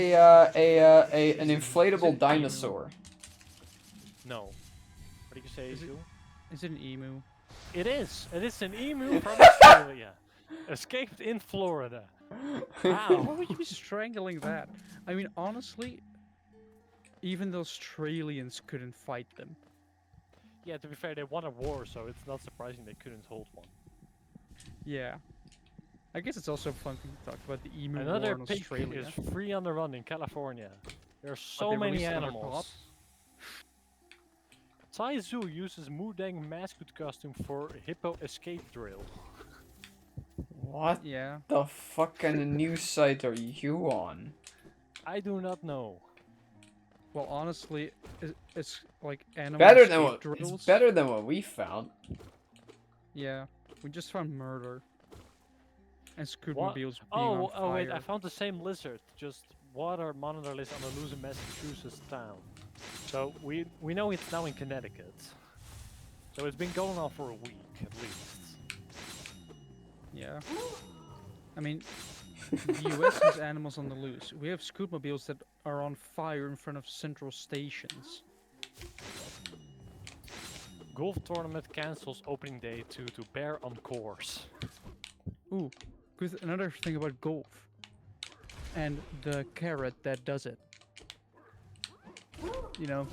Speaker 1: an inflatable dinosaur?
Speaker 3: No. What did you say,
Speaker 2: Is it-
Speaker 3: Jules?
Speaker 2: Is it an emu?
Speaker 3: It is. It is an emu from Australia. Escaped in Florida.
Speaker 2: Why
Speaker 3: Wow.
Speaker 2: would you be strangling that? I mean, honestly, even the Australians couldn't fight them.
Speaker 3: Yeah, to be fair, they won a war, so it's not surprising they couldn't hold one.
Speaker 2: Yeah. I guess it's also fun to talk about the emu war
Speaker 3: Another
Speaker 2: in
Speaker 3: pig
Speaker 2: Australia.
Speaker 3: is free on the run in California. There are so
Speaker 2: they
Speaker 3: many
Speaker 2: released another
Speaker 3: animals. Thai Zoo uses Mudang mascot costume for hippo escape drill.
Speaker 1: What
Speaker 2: Yeah.
Speaker 1: the fuck kind of news site are you on?
Speaker 3: I do not know.
Speaker 2: Well, honestly, it's like animal
Speaker 1: Better than
Speaker 2: escape
Speaker 1: what?
Speaker 2: drills.
Speaker 1: It's better than what we found.
Speaker 2: Yeah. We just found murder. And
Speaker 3: What?
Speaker 2: scootmobiles being on
Speaker 3: Oh wait, I
Speaker 2: fire.
Speaker 3: found the same lizard, just water monitor list on a loose Massachusetts town. So we know it's now in Connecticut. So it's been going on for a week at least.
Speaker 2: Yeah. I mean, the US has animals on the loose. We have scootmobiles that are on fire in front of central stations.
Speaker 3: Golf tournament cancels opening day due to bear on course.
Speaker 2: Ooh, good. Another thing about golf and the carrot that does it. You know,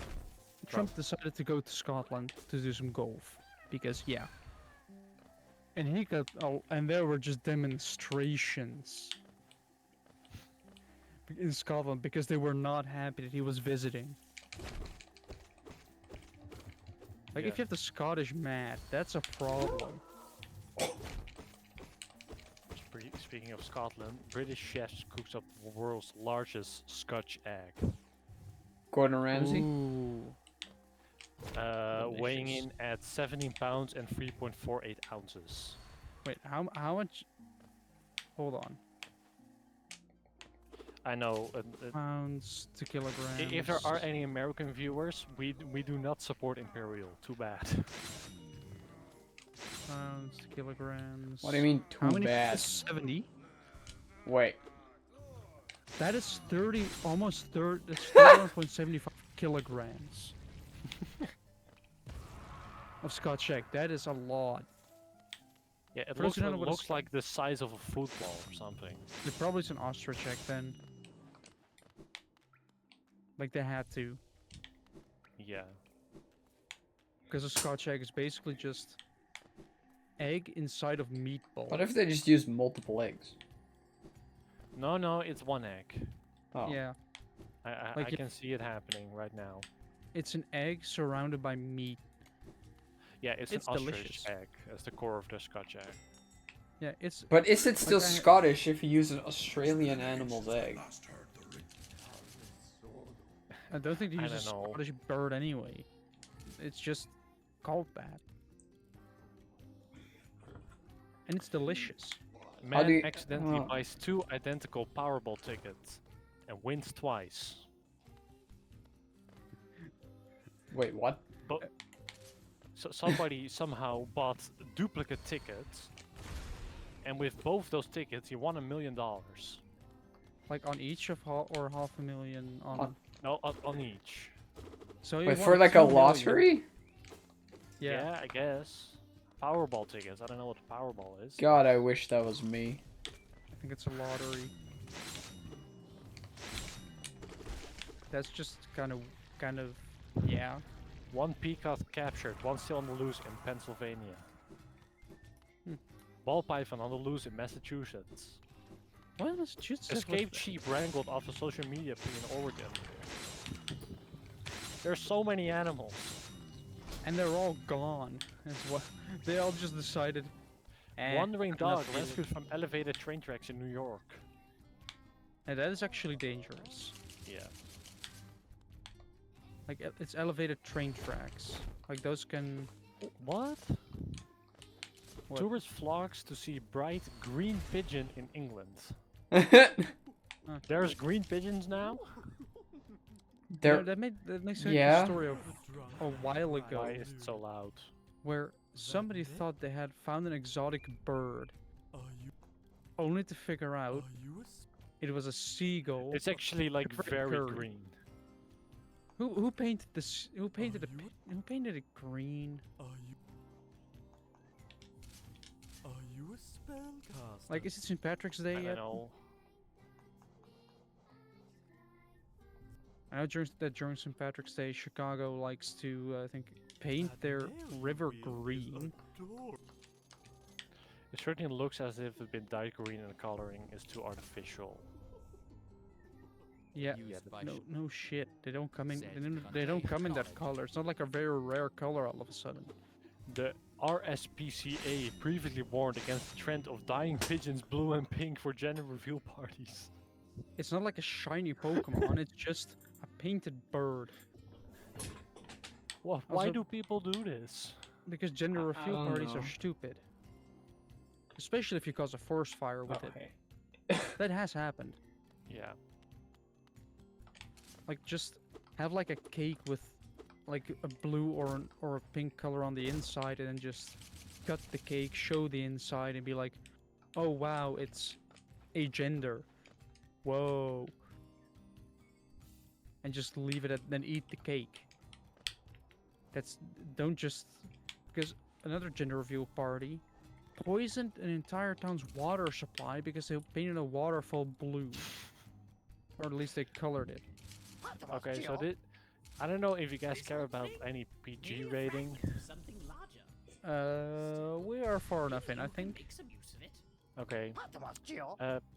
Speaker 2: Trump decided to go to Scotland to do some golf because yeah. And he got and there were just demonstrations in Scotland because they were not happy that he was visiting. Like if you have the Scottish mad, that's a problem.
Speaker 3: Speaking of Scotland, British chefs cooks up the world's largest Scotch egg.
Speaker 1: Gordon Ramsay?
Speaker 2: Ooh.
Speaker 3: Weighing
Speaker 2: Delicious.
Speaker 3: in at 17 pounds and 3.48 ounces.
Speaker 2: Wait, how much? Hold on.
Speaker 3: I know.
Speaker 2: Pounds to kilograms.
Speaker 3: If there are any American viewers, we do not support Imperial. Too bad.
Speaker 2: Pounds to kilograms.
Speaker 1: What do you mean too
Speaker 2: How many?
Speaker 1: bad?
Speaker 2: 70.
Speaker 1: Wait.
Speaker 2: That is 30, almost 30. That's 31.75 kilograms of Scotch egg. That is a lot.
Speaker 3: Yeah, it
Speaker 2: For those who don't know what a
Speaker 3: looks like the size of a football or something.
Speaker 2: It probably is an ostrich egg then. Like they had to,
Speaker 3: Yeah.
Speaker 2: because a Scotch egg is basically just egg inside of meatball.
Speaker 1: What if they just use multiple eggs?
Speaker 3: No, it's one egg.
Speaker 1: Oh.
Speaker 2: Yeah,
Speaker 3: I
Speaker 2: Like
Speaker 3: can see it happening right now.
Speaker 2: it's an egg surrounded by meat.
Speaker 3: Yeah, it's
Speaker 2: It's
Speaker 3: an ostrich
Speaker 2: delicious.
Speaker 3: egg as the core of the Scotch egg.
Speaker 2: Yeah, it's.
Speaker 1: But is it still
Speaker 2: Like I-
Speaker 1: Scottish if you use an Australian animal's egg?
Speaker 2: I don't think they
Speaker 3: I
Speaker 2: use a
Speaker 3: don't know.
Speaker 2: Scottish bird anyway. It's just called that, and it's delicious.
Speaker 3: Man
Speaker 1: do you-
Speaker 3: accidentally
Speaker 1: oh.
Speaker 3: buys 2 identical Powerball tickets and wins twice.
Speaker 1: Wait, what?
Speaker 3: But so somebody somehow bought duplicate tickets, and with both those tickets, he won $1 million.
Speaker 2: Like on each of or half a million on.
Speaker 1: On-
Speaker 3: No, on each.
Speaker 2: So he
Speaker 1: Wait,
Speaker 2: won
Speaker 1: for like a
Speaker 2: 2 million.
Speaker 1: lottery?
Speaker 2: Yeah.
Speaker 3: I guess. Powerball tickets. I don't know what a Powerball is.
Speaker 1: God, I wish that was me.
Speaker 2: I think it's a lottery. That's just kind of, yeah.
Speaker 3: 1 peacock captured, 1 still on the loose in Pennsylvania.
Speaker 2: Hmm.
Speaker 3: Ball python on the loose in Massachusetts.
Speaker 2: What is just
Speaker 3: Escaped sheep wrangled off a social media feed in Oregon. There's so many animals.
Speaker 2: And they're all gone as well. They all just decided.
Speaker 3: Wandering
Speaker 2: I'm not
Speaker 3: dog
Speaker 2: feeling
Speaker 3: rescued from elevated train tracks in New York.
Speaker 2: And that is actually dangerous.
Speaker 3: Yeah.
Speaker 2: Like it's elevated train tracks. Like those can.
Speaker 3: What?
Speaker 2: What?
Speaker 3: Tourist flocks to see bright green pigeon in England. There's green pigeons now?
Speaker 1: There.
Speaker 2: That makes me
Speaker 1: Yeah.
Speaker 2: a story of a while ago
Speaker 3: Why is it so loud?
Speaker 2: where somebody thought they had found an exotic bird, only to figure out it was a seagull.
Speaker 3: It's actually like
Speaker 2: Very
Speaker 3: very
Speaker 2: curly.
Speaker 3: green.
Speaker 2: Who painted this? Who painted who painted it green? Like, is it St. Patrick's Day
Speaker 3: I
Speaker 2: yet?
Speaker 3: don't know.
Speaker 2: I know during St. Patrick's Day, Chicago likes to, I think, paint their river green.
Speaker 3: It certainly looks as if it's been dyed green and the coloring is too artificial.
Speaker 2: Yeah, no shit. They don't come in. They don't come in that color. It's not like a very rare color all of a sudden.
Speaker 3: The RSPCA previously warned against the trend of dyeing pigeons blue and pink for gender reveal parties.
Speaker 2: It's not like a shiny Pokemon. It's just a painted bird.
Speaker 3: What? Why
Speaker 2: Also-
Speaker 3: do people do this?
Speaker 2: Because gender
Speaker 1: I
Speaker 2: reveal
Speaker 1: don't
Speaker 2: parties
Speaker 1: know.
Speaker 2: are stupid. Especially if you cause a forest fire with
Speaker 1: Okay.
Speaker 2: it. That has happened.
Speaker 3: Yeah.
Speaker 2: Like, just have like a cake with like a blue or a pink color on the inside, and then just cut the cake, show the inside, and be like, oh wow, it's a gender. Whoa. And just leave it at, then eat the cake. don't just because another gender reveal party poisoned an entire town's water supply because they painted a waterfall blue, or at least they colored it.
Speaker 3: Okay, so I don't know if you guys care about any PG rating.
Speaker 2: We are far enough in, I think.
Speaker 3: Okay.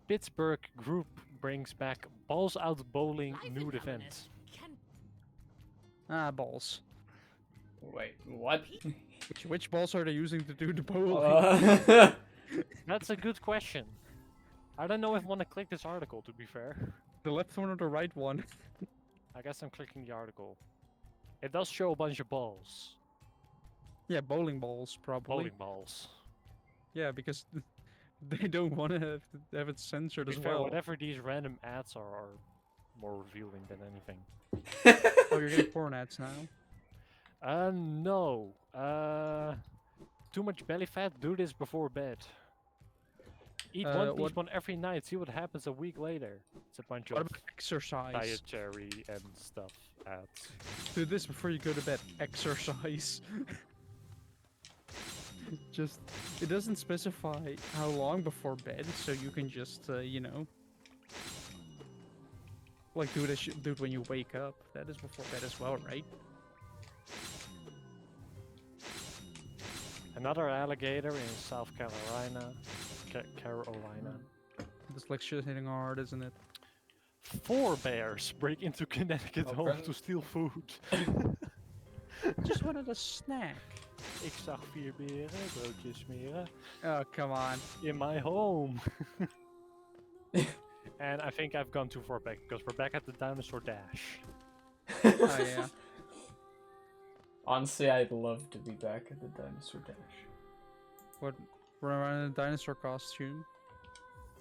Speaker 3: Pittsburgh group brings back Balls Out Bowling nude event.
Speaker 2: Ah, balls.
Speaker 1: Wait, what?
Speaker 2: Which balls are they using to do the bowling?
Speaker 3: That's a good question. I don't know if I want to click this article, to be fair.
Speaker 2: The left one or the right one?
Speaker 3: I guess I'm clicking the article. It does show a bunch of balls.
Speaker 2: Yeah, bowling balls, probably.
Speaker 3: Bowling balls.
Speaker 2: Yeah, because they don't want to have it censored
Speaker 3: To
Speaker 2: as
Speaker 3: be fair,
Speaker 2: well.
Speaker 3: whatever these random ads are more revealing than anything.
Speaker 2: Oh, you're getting porn ads now?
Speaker 3: No. Too much belly fat, do this before bed. Eat one
Speaker 2: what-
Speaker 3: teaspoon every night, see what happens a week later. It's a bunch
Speaker 2: What
Speaker 3: of
Speaker 2: about exercise?
Speaker 3: dietary and stuff ads.
Speaker 2: Do this before you go to bed. Exercise. Just, it doesn't specify how long before bed, so you can just, you know, like do it when you wake up. That is before bed as well, right?
Speaker 3: Another alligator in South Carolina. Carolina.
Speaker 2: This lecture hitting hard, isn't it?
Speaker 3: 4 bears break into Connecticut home
Speaker 1: Okay.
Speaker 3: to steal food.
Speaker 2: Just wanted a snack.
Speaker 3: Ik zag 4 beren broodjes smeren
Speaker 2: Oh, come on.
Speaker 3: in my home. And I think I've gone too far back because we're back at the dinosaur dash.
Speaker 2: Oh, yeah.
Speaker 1: Honestly, I'd love to be back at the dinosaur dash.
Speaker 2: What? We're in a dinosaur costume.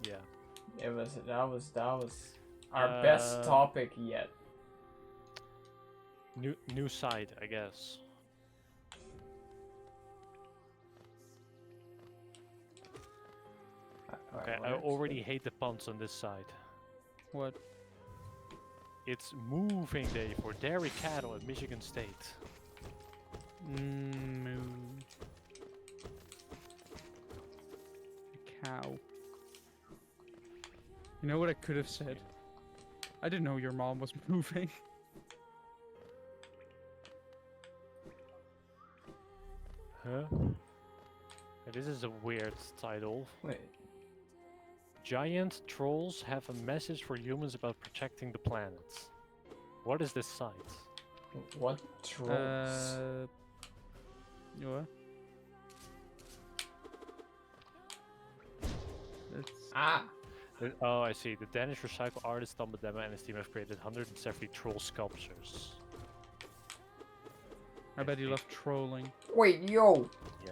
Speaker 3: Yeah.
Speaker 1: That was our best topic yet.
Speaker 3: New side, I guess. Okay, I already hate the puns on this side.
Speaker 2: What?
Speaker 3: It's moving day for dairy cattle at Michigan State.
Speaker 2: Moo. Cow. You know what I could have said? I didn't know your mom was moving.
Speaker 3: Huh? This is a weird title.
Speaker 1: Wait.
Speaker 3: Giant trolls have a message for humans about protecting the planet. What is this site?
Speaker 1: What trolls?
Speaker 2: What? It's,
Speaker 1: Ah!
Speaker 3: Oh, I see. The Danish recycle artist Tom Bedema and his team have created 170 troll sculptures.
Speaker 2: I bet you love trolling.
Speaker 1: Wait, yo!
Speaker 3: Yeah.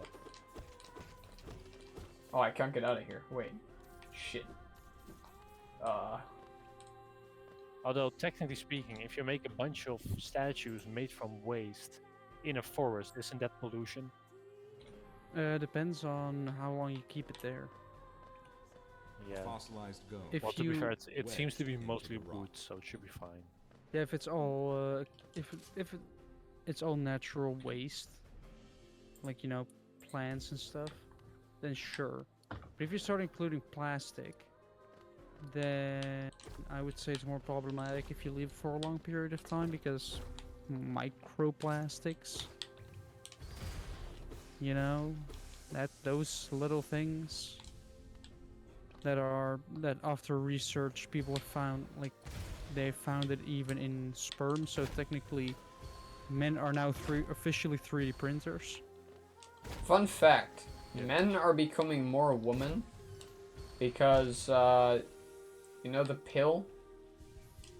Speaker 1: Oh, I can't get out of here. Wait. Shit.
Speaker 3: Although, technically speaking, if you make a bunch of statues made from waste in a forest, isn't that pollution?
Speaker 2: Depends on how long you keep it there.
Speaker 3: Yeah.
Speaker 4: Fossilized go.
Speaker 2: If
Speaker 3: Well, to be
Speaker 2: you-
Speaker 3: fair, it seems to be
Speaker 4: Wedged
Speaker 3: mostly
Speaker 4: into the rock.
Speaker 3: wood, so it should be fine.
Speaker 2: Yeah, if it's all it's all natural waste, like, you know, plants and stuff, then sure. But if you start including plastic, then I would say it's more problematic if you leave it for a long period of time, because microplastics, you know, those little things that after research people have found, like, they found it even in sperm, so technically men are now officially 3D printers.
Speaker 1: Fun fact.
Speaker 3: Yeah.
Speaker 1: Men are becoming more women because, you know the pill?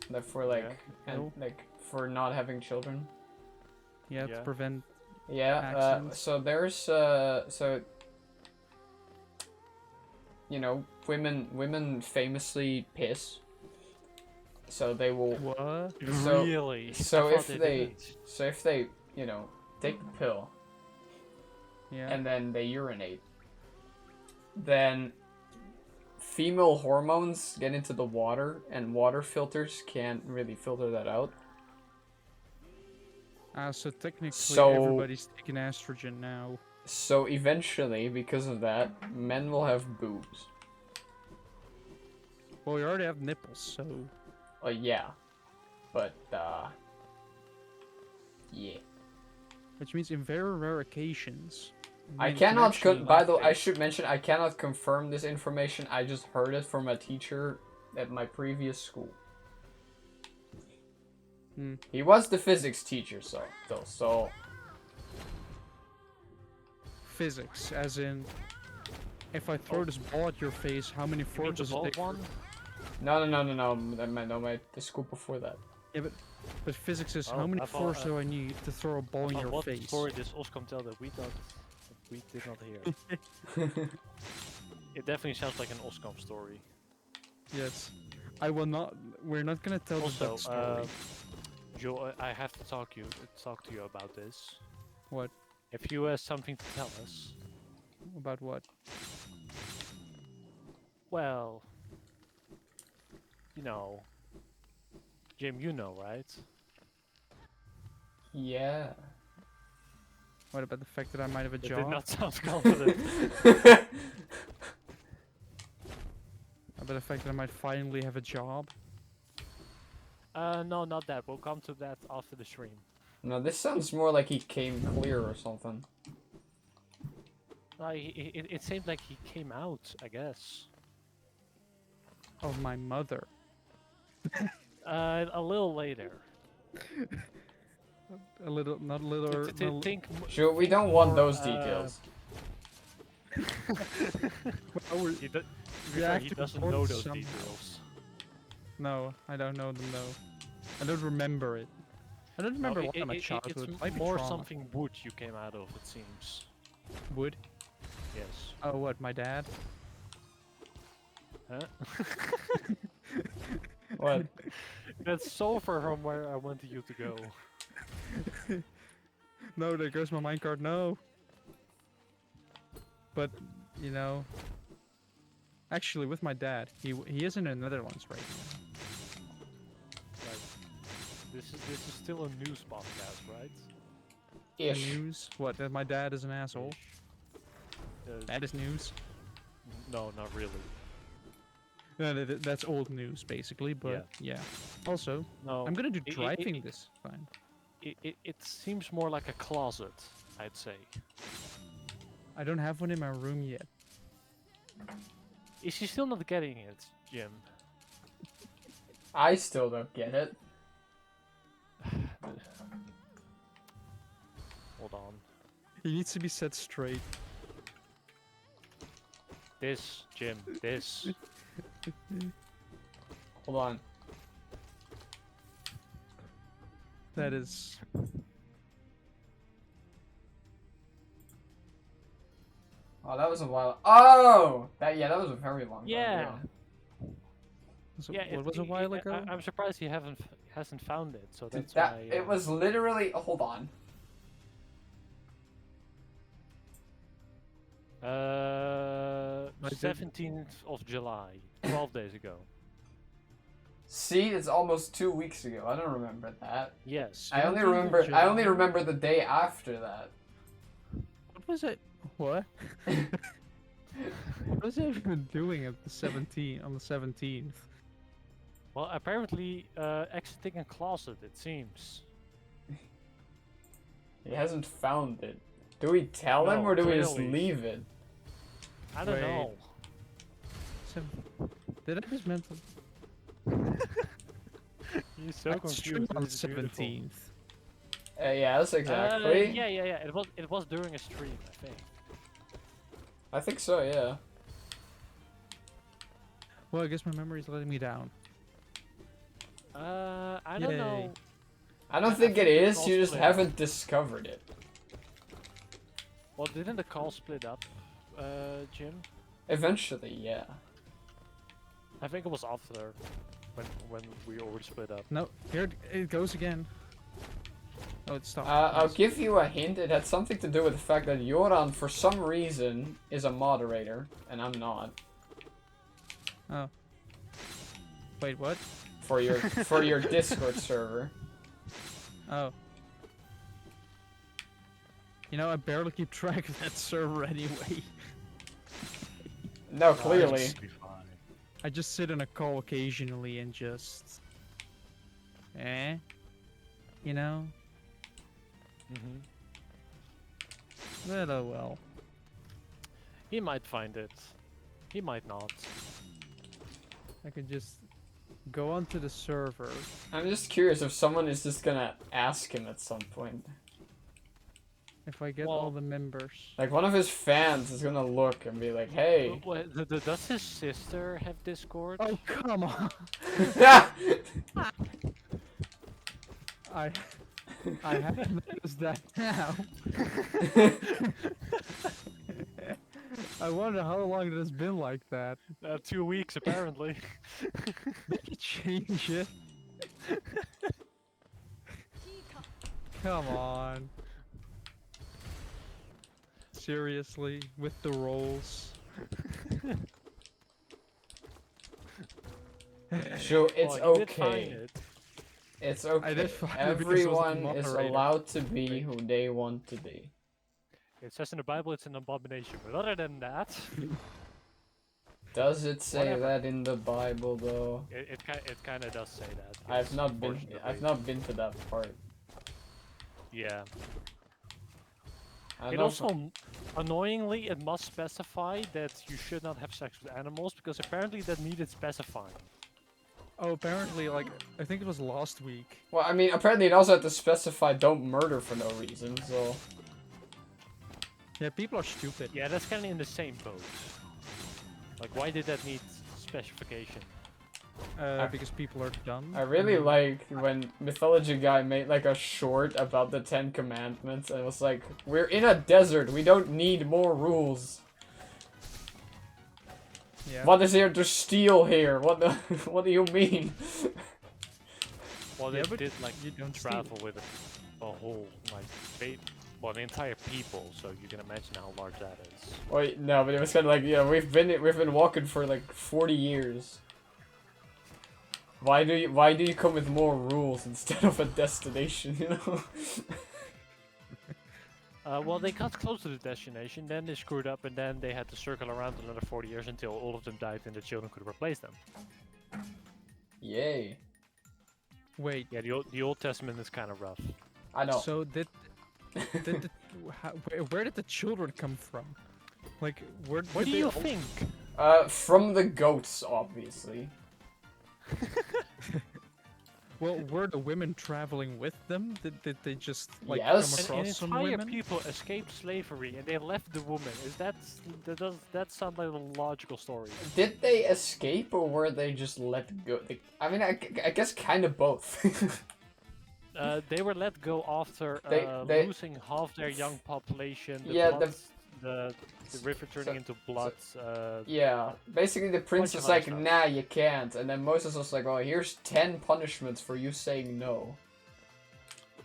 Speaker 1: That for like,
Speaker 3: Yeah.
Speaker 2: Pill?
Speaker 1: like for not having children?
Speaker 2: Yeah, to
Speaker 3: Yeah.
Speaker 2: prevent.
Speaker 1: Yeah,
Speaker 2: Accidents.
Speaker 1: so there's, so, you know, women famously piss. So they will,
Speaker 2: What?
Speaker 1: So-
Speaker 3: Really?
Speaker 1: so
Speaker 3: I thought
Speaker 1: if they-
Speaker 3: didn't.
Speaker 1: so if they, you know, take the pill
Speaker 2: Yeah.
Speaker 1: and then they urinate, then female hormones get into the water and water filters can't really filter that out.
Speaker 2: So technically
Speaker 1: So-
Speaker 2: everybody's taking estrogen now.
Speaker 1: So eventually, because of that, men will have boobs.
Speaker 2: Well, we already have nipples, so...
Speaker 1: Yeah. But, yeah.
Speaker 2: Which means in very rare occasions...
Speaker 1: I
Speaker 2: men can
Speaker 1: cannot,
Speaker 2: actually
Speaker 1: by the way, I
Speaker 2: lactate.
Speaker 1: should mention, I cannot confirm this information, I just heard it from a teacher at my previous school.
Speaker 2: Hmm.
Speaker 1: He was the physics teacher, so...
Speaker 2: Physics, as in... If I throw this ball at your face, how many
Speaker 3: You mean the
Speaker 2: forces it
Speaker 3: bald
Speaker 2: take?
Speaker 3: one?
Speaker 1: No, the school before that.
Speaker 2: Yeah, but physics is
Speaker 3: Oh,
Speaker 2: how many
Speaker 3: I thought,
Speaker 2: forces do I need to throw a ball in your
Speaker 3: What
Speaker 2: face?
Speaker 3: story does Oscom tell that we did not hear? It definitely sounds like an Oscom story.
Speaker 2: Yes. I will not... We're not gonna tell the
Speaker 3: Also,
Speaker 2: duck story.
Speaker 3: Joe, I have to talk to you about this.
Speaker 2: What?
Speaker 3: If you have something to tell us,
Speaker 2: About what?
Speaker 3: well, you know, Jim, you know, right?
Speaker 1: Yeah.
Speaker 2: What about the fact that I might have a
Speaker 3: It did
Speaker 2: job?
Speaker 3: not sound confident.
Speaker 2: About the fact that I might finally have a job?
Speaker 3: No, not that. We'll come to that after the stream.
Speaker 1: No, this sounds more like he came clear or something.
Speaker 3: It seemed like he came out, I guess.
Speaker 2: Of my mother.
Speaker 3: A little later.
Speaker 2: A little, not a little,
Speaker 3: To- to
Speaker 2: not
Speaker 3: think
Speaker 1: Sure, we don't want
Speaker 3: more,
Speaker 1: those details.
Speaker 2: Oh,
Speaker 3: He, do- to be
Speaker 2: You
Speaker 3: fair,
Speaker 2: have
Speaker 3: he
Speaker 2: to
Speaker 3: doesn't
Speaker 2: report
Speaker 3: know
Speaker 2: it
Speaker 3: those
Speaker 2: somehow.
Speaker 3: details.
Speaker 2: no, I don't know them though. I don't remember it. I don't remember
Speaker 3: No,
Speaker 2: a lot of my
Speaker 3: it's
Speaker 2: childhood. Might be
Speaker 3: more
Speaker 2: trauma.
Speaker 3: something wood you came out of, it seems.
Speaker 2: Wood?
Speaker 3: Yes.
Speaker 2: Oh, what? My dad?
Speaker 3: Huh?
Speaker 1: What?
Speaker 3: That's so far from where I wanted you to go.
Speaker 2: No, there goes my minecart. No. But you know, actually, with my dad, he is in the Netherlands right now.
Speaker 3: Like, this is still a news podcast, right?
Speaker 2: The
Speaker 1: Ish.
Speaker 2: news? What? That my dad is an asshole? That is news.
Speaker 3: No, not really.
Speaker 2: No, that's old news basically. But yeah. Also,
Speaker 3: No.
Speaker 2: I'm gonna do
Speaker 3: it-
Speaker 2: driving this time.
Speaker 3: It seems more like a closet, I'd say.
Speaker 2: I don't have one in my room yet.
Speaker 3: Is she still not getting it, Jim?
Speaker 1: I still don't get it.
Speaker 3: Hold on.
Speaker 2: He needs to be set straight.
Speaker 3: This, Jim, this.
Speaker 1: Hold on.
Speaker 2: That is.
Speaker 1: Oh, that was a while. Oh, that was a very long time
Speaker 3: Yeah.
Speaker 1: ago.
Speaker 2: So
Speaker 3: Yeah,
Speaker 2: what was a while ago?
Speaker 3: I'm surprised he hasn't found it, so
Speaker 1: Dude,
Speaker 3: that's
Speaker 1: that
Speaker 3: why.
Speaker 1: it was literally. Hold on.
Speaker 2: I did-
Speaker 3: 17th of July, 12 days ago.
Speaker 1: See, it's almost 2 weeks ago. I don't remember that.
Speaker 3: Yes.
Speaker 1: I only
Speaker 2: 17th of
Speaker 1: remember. I only
Speaker 2: July?
Speaker 1: remember the day after that.
Speaker 2: What was it? What? What was I even doing at the 17th on the 17th?
Speaker 3: Well, apparently, exiting a closet, it seems.
Speaker 1: He hasn't found it. Do we tell him
Speaker 3: No,
Speaker 1: or do we just
Speaker 3: clearly.
Speaker 1: leave it?
Speaker 3: I don't
Speaker 2: Wait.
Speaker 3: know.
Speaker 2: Did I just mental?
Speaker 3: He's so
Speaker 2: I
Speaker 3: confused.
Speaker 2: streamed on the
Speaker 3: This is beautiful.
Speaker 2: 17th.
Speaker 1: Yes, exactly.
Speaker 3: Yeah. It was during a stream, I think.
Speaker 1: I think so. Yeah.
Speaker 2: Well, I guess my memory's letting me down.
Speaker 3: I don't know.
Speaker 2: Yay.
Speaker 1: I don't
Speaker 3: I
Speaker 1: think it
Speaker 3: think
Speaker 1: is.
Speaker 3: it's
Speaker 1: You
Speaker 3: all
Speaker 1: just
Speaker 3: split.
Speaker 1: haven't discovered it.
Speaker 3: Well, didn't the call split up, Jim?
Speaker 1: Eventually, yeah.
Speaker 3: I think it was after when we already split up.
Speaker 2: No, here it goes again. Oh, it stopped.
Speaker 1: I'll
Speaker 2: Nice.
Speaker 1: give you a hint. It had something to do with the fact that Joran, for some reason, is a moderator, and I'm not.
Speaker 2: Oh. Wait, what?
Speaker 1: For your Discord server.
Speaker 2: Oh. You know, I barely keep track of that server anyway.
Speaker 1: No, clearly.
Speaker 3: Just be fine.
Speaker 2: I just sit in a call occasionally and just... You know?
Speaker 3: Mm-hmm.
Speaker 2: But oh well.
Speaker 3: He might find it. He might not.
Speaker 2: I could just go onto the server.
Speaker 1: I'm just curious if someone is just gonna ask him at some point.
Speaker 2: If I get
Speaker 3: Well-
Speaker 2: all the members.
Speaker 1: Like, one of his fans is gonna look and be like, hey.
Speaker 3: Does his sister have Discord?
Speaker 2: Oh, come on! I haven't noticed that now. I wonder how long it has been like that.
Speaker 3: 2 weeks apparently.
Speaker 2: They could change it. Come on. Seriously, with the rolls.
Speaker 1: So it's
Speaker 3: Oh, he did find
Speaker 1: okay.
Speaker 3: it.
Speaker 1: It's
Speaker 2: I
Speaker 1: okay.
Speaker 2: did find it because I was the
Speaker 1: Everyone is
Speaker 2: moderator.
Speaker 1: allowed to be who they want to be.
Speaker 3: It says in the Bible it's an abomination, but other than that,
Speaker 1: Does it say
Speaker 3: Whatever.
Speaker 1: that in the Bible though?
Speaker 3: it kind of does say that.
Speaker 1: I've
Speaker 3: yes,
Speaker 1: not been.
Speaker 3: unfortunately.
Speaker 1: I've not been to that part.
Speaker 3: Yeah.
Speaker 1: I
Speaker 3: It
Speaker 1: know
Speaker 3: also, annoyingly, it must specify that you should not have sex with animals because apparently that needed specifying.
Speaker 2: Oh, apparently, like, I think it was last week.
Speaker 1: Well, I mean, apparently it also had to specify don't murder for no reason. So
Speaker 2: Yeah, people are stupid.
Speaker 3: Yeah, that's kind of in the same boat. Like, why did that need specification?
Speaker 2: Because people are dumb.
Speaker 1: I really
Speaker 2: and-
Speaker 1: like when Mythology Guy made like a short about the 10 Commandments and it was like, we're in a desert, we don't need more rules.
Speaker 2: Yeah.
Speaker 1: What is here to steal here? What the, what do you mean?
Speaker 3: Well,
Speaker 2: Yeah,
Speaker 3: they
Speaker 2: but
Speaker 3: did like
Speaker 2: you don't steal.
Speaker 3: travel with a whole like well, the entire people. So you can imagine how large that is.
Speaker 1: Wait, no, but it was kind of like, yeah, we've been walking for like 40 years. Why do you come with more rules instead of a destination? You know?
Speaker 3: Well, they got close to the destination, then they screwed up, and then they had to circle around another 40 years until all of them died and the children could replace them.
Speaker 1: Yay!
Speaker 2: Wait,
Speaker 3: Yeah, the Old Testament is kind of rough.
Speaker 1: I know.
Speaker 2: so did the, where did the children come from? Like, where
Speaker 3: What
Speaker 2: did
Speaker 3: do
Speaker 2: they
Speaker 3: you
Speaker 2: all-
Speaker 3: think?
Speaker 1: From the goats, obviously.
Speaker 2: Well, were the women traveling with them? Did they just like
Speaker 1: Yes.
Speaker 2: come
Speaker 3: An
Speaker 2: across some
Speaker 3: entire
Speaker 2: women?
Speaker 3: people escaped slavery and they left the woman. Does that sound like a logical story?
Speaker 1: Did they escape or were they just let go? I mean, I guess kind of both.
Speaker 3: They were let go after
Speaker 1: They-
Speaker 3: losing half their young population.
Speaker 1: Yeah,
Speaker 3: The river turning into blood.
Speaker 1: Yeah, basically the prince
Speaker 3: Bunch
Speaker 1: was
Speaker 3: of
Speaker 1: like,
Speaker 3: other
Speaker 1: nah, you can't. And then Moses was like, oh, here's 10 punishments for you saying no.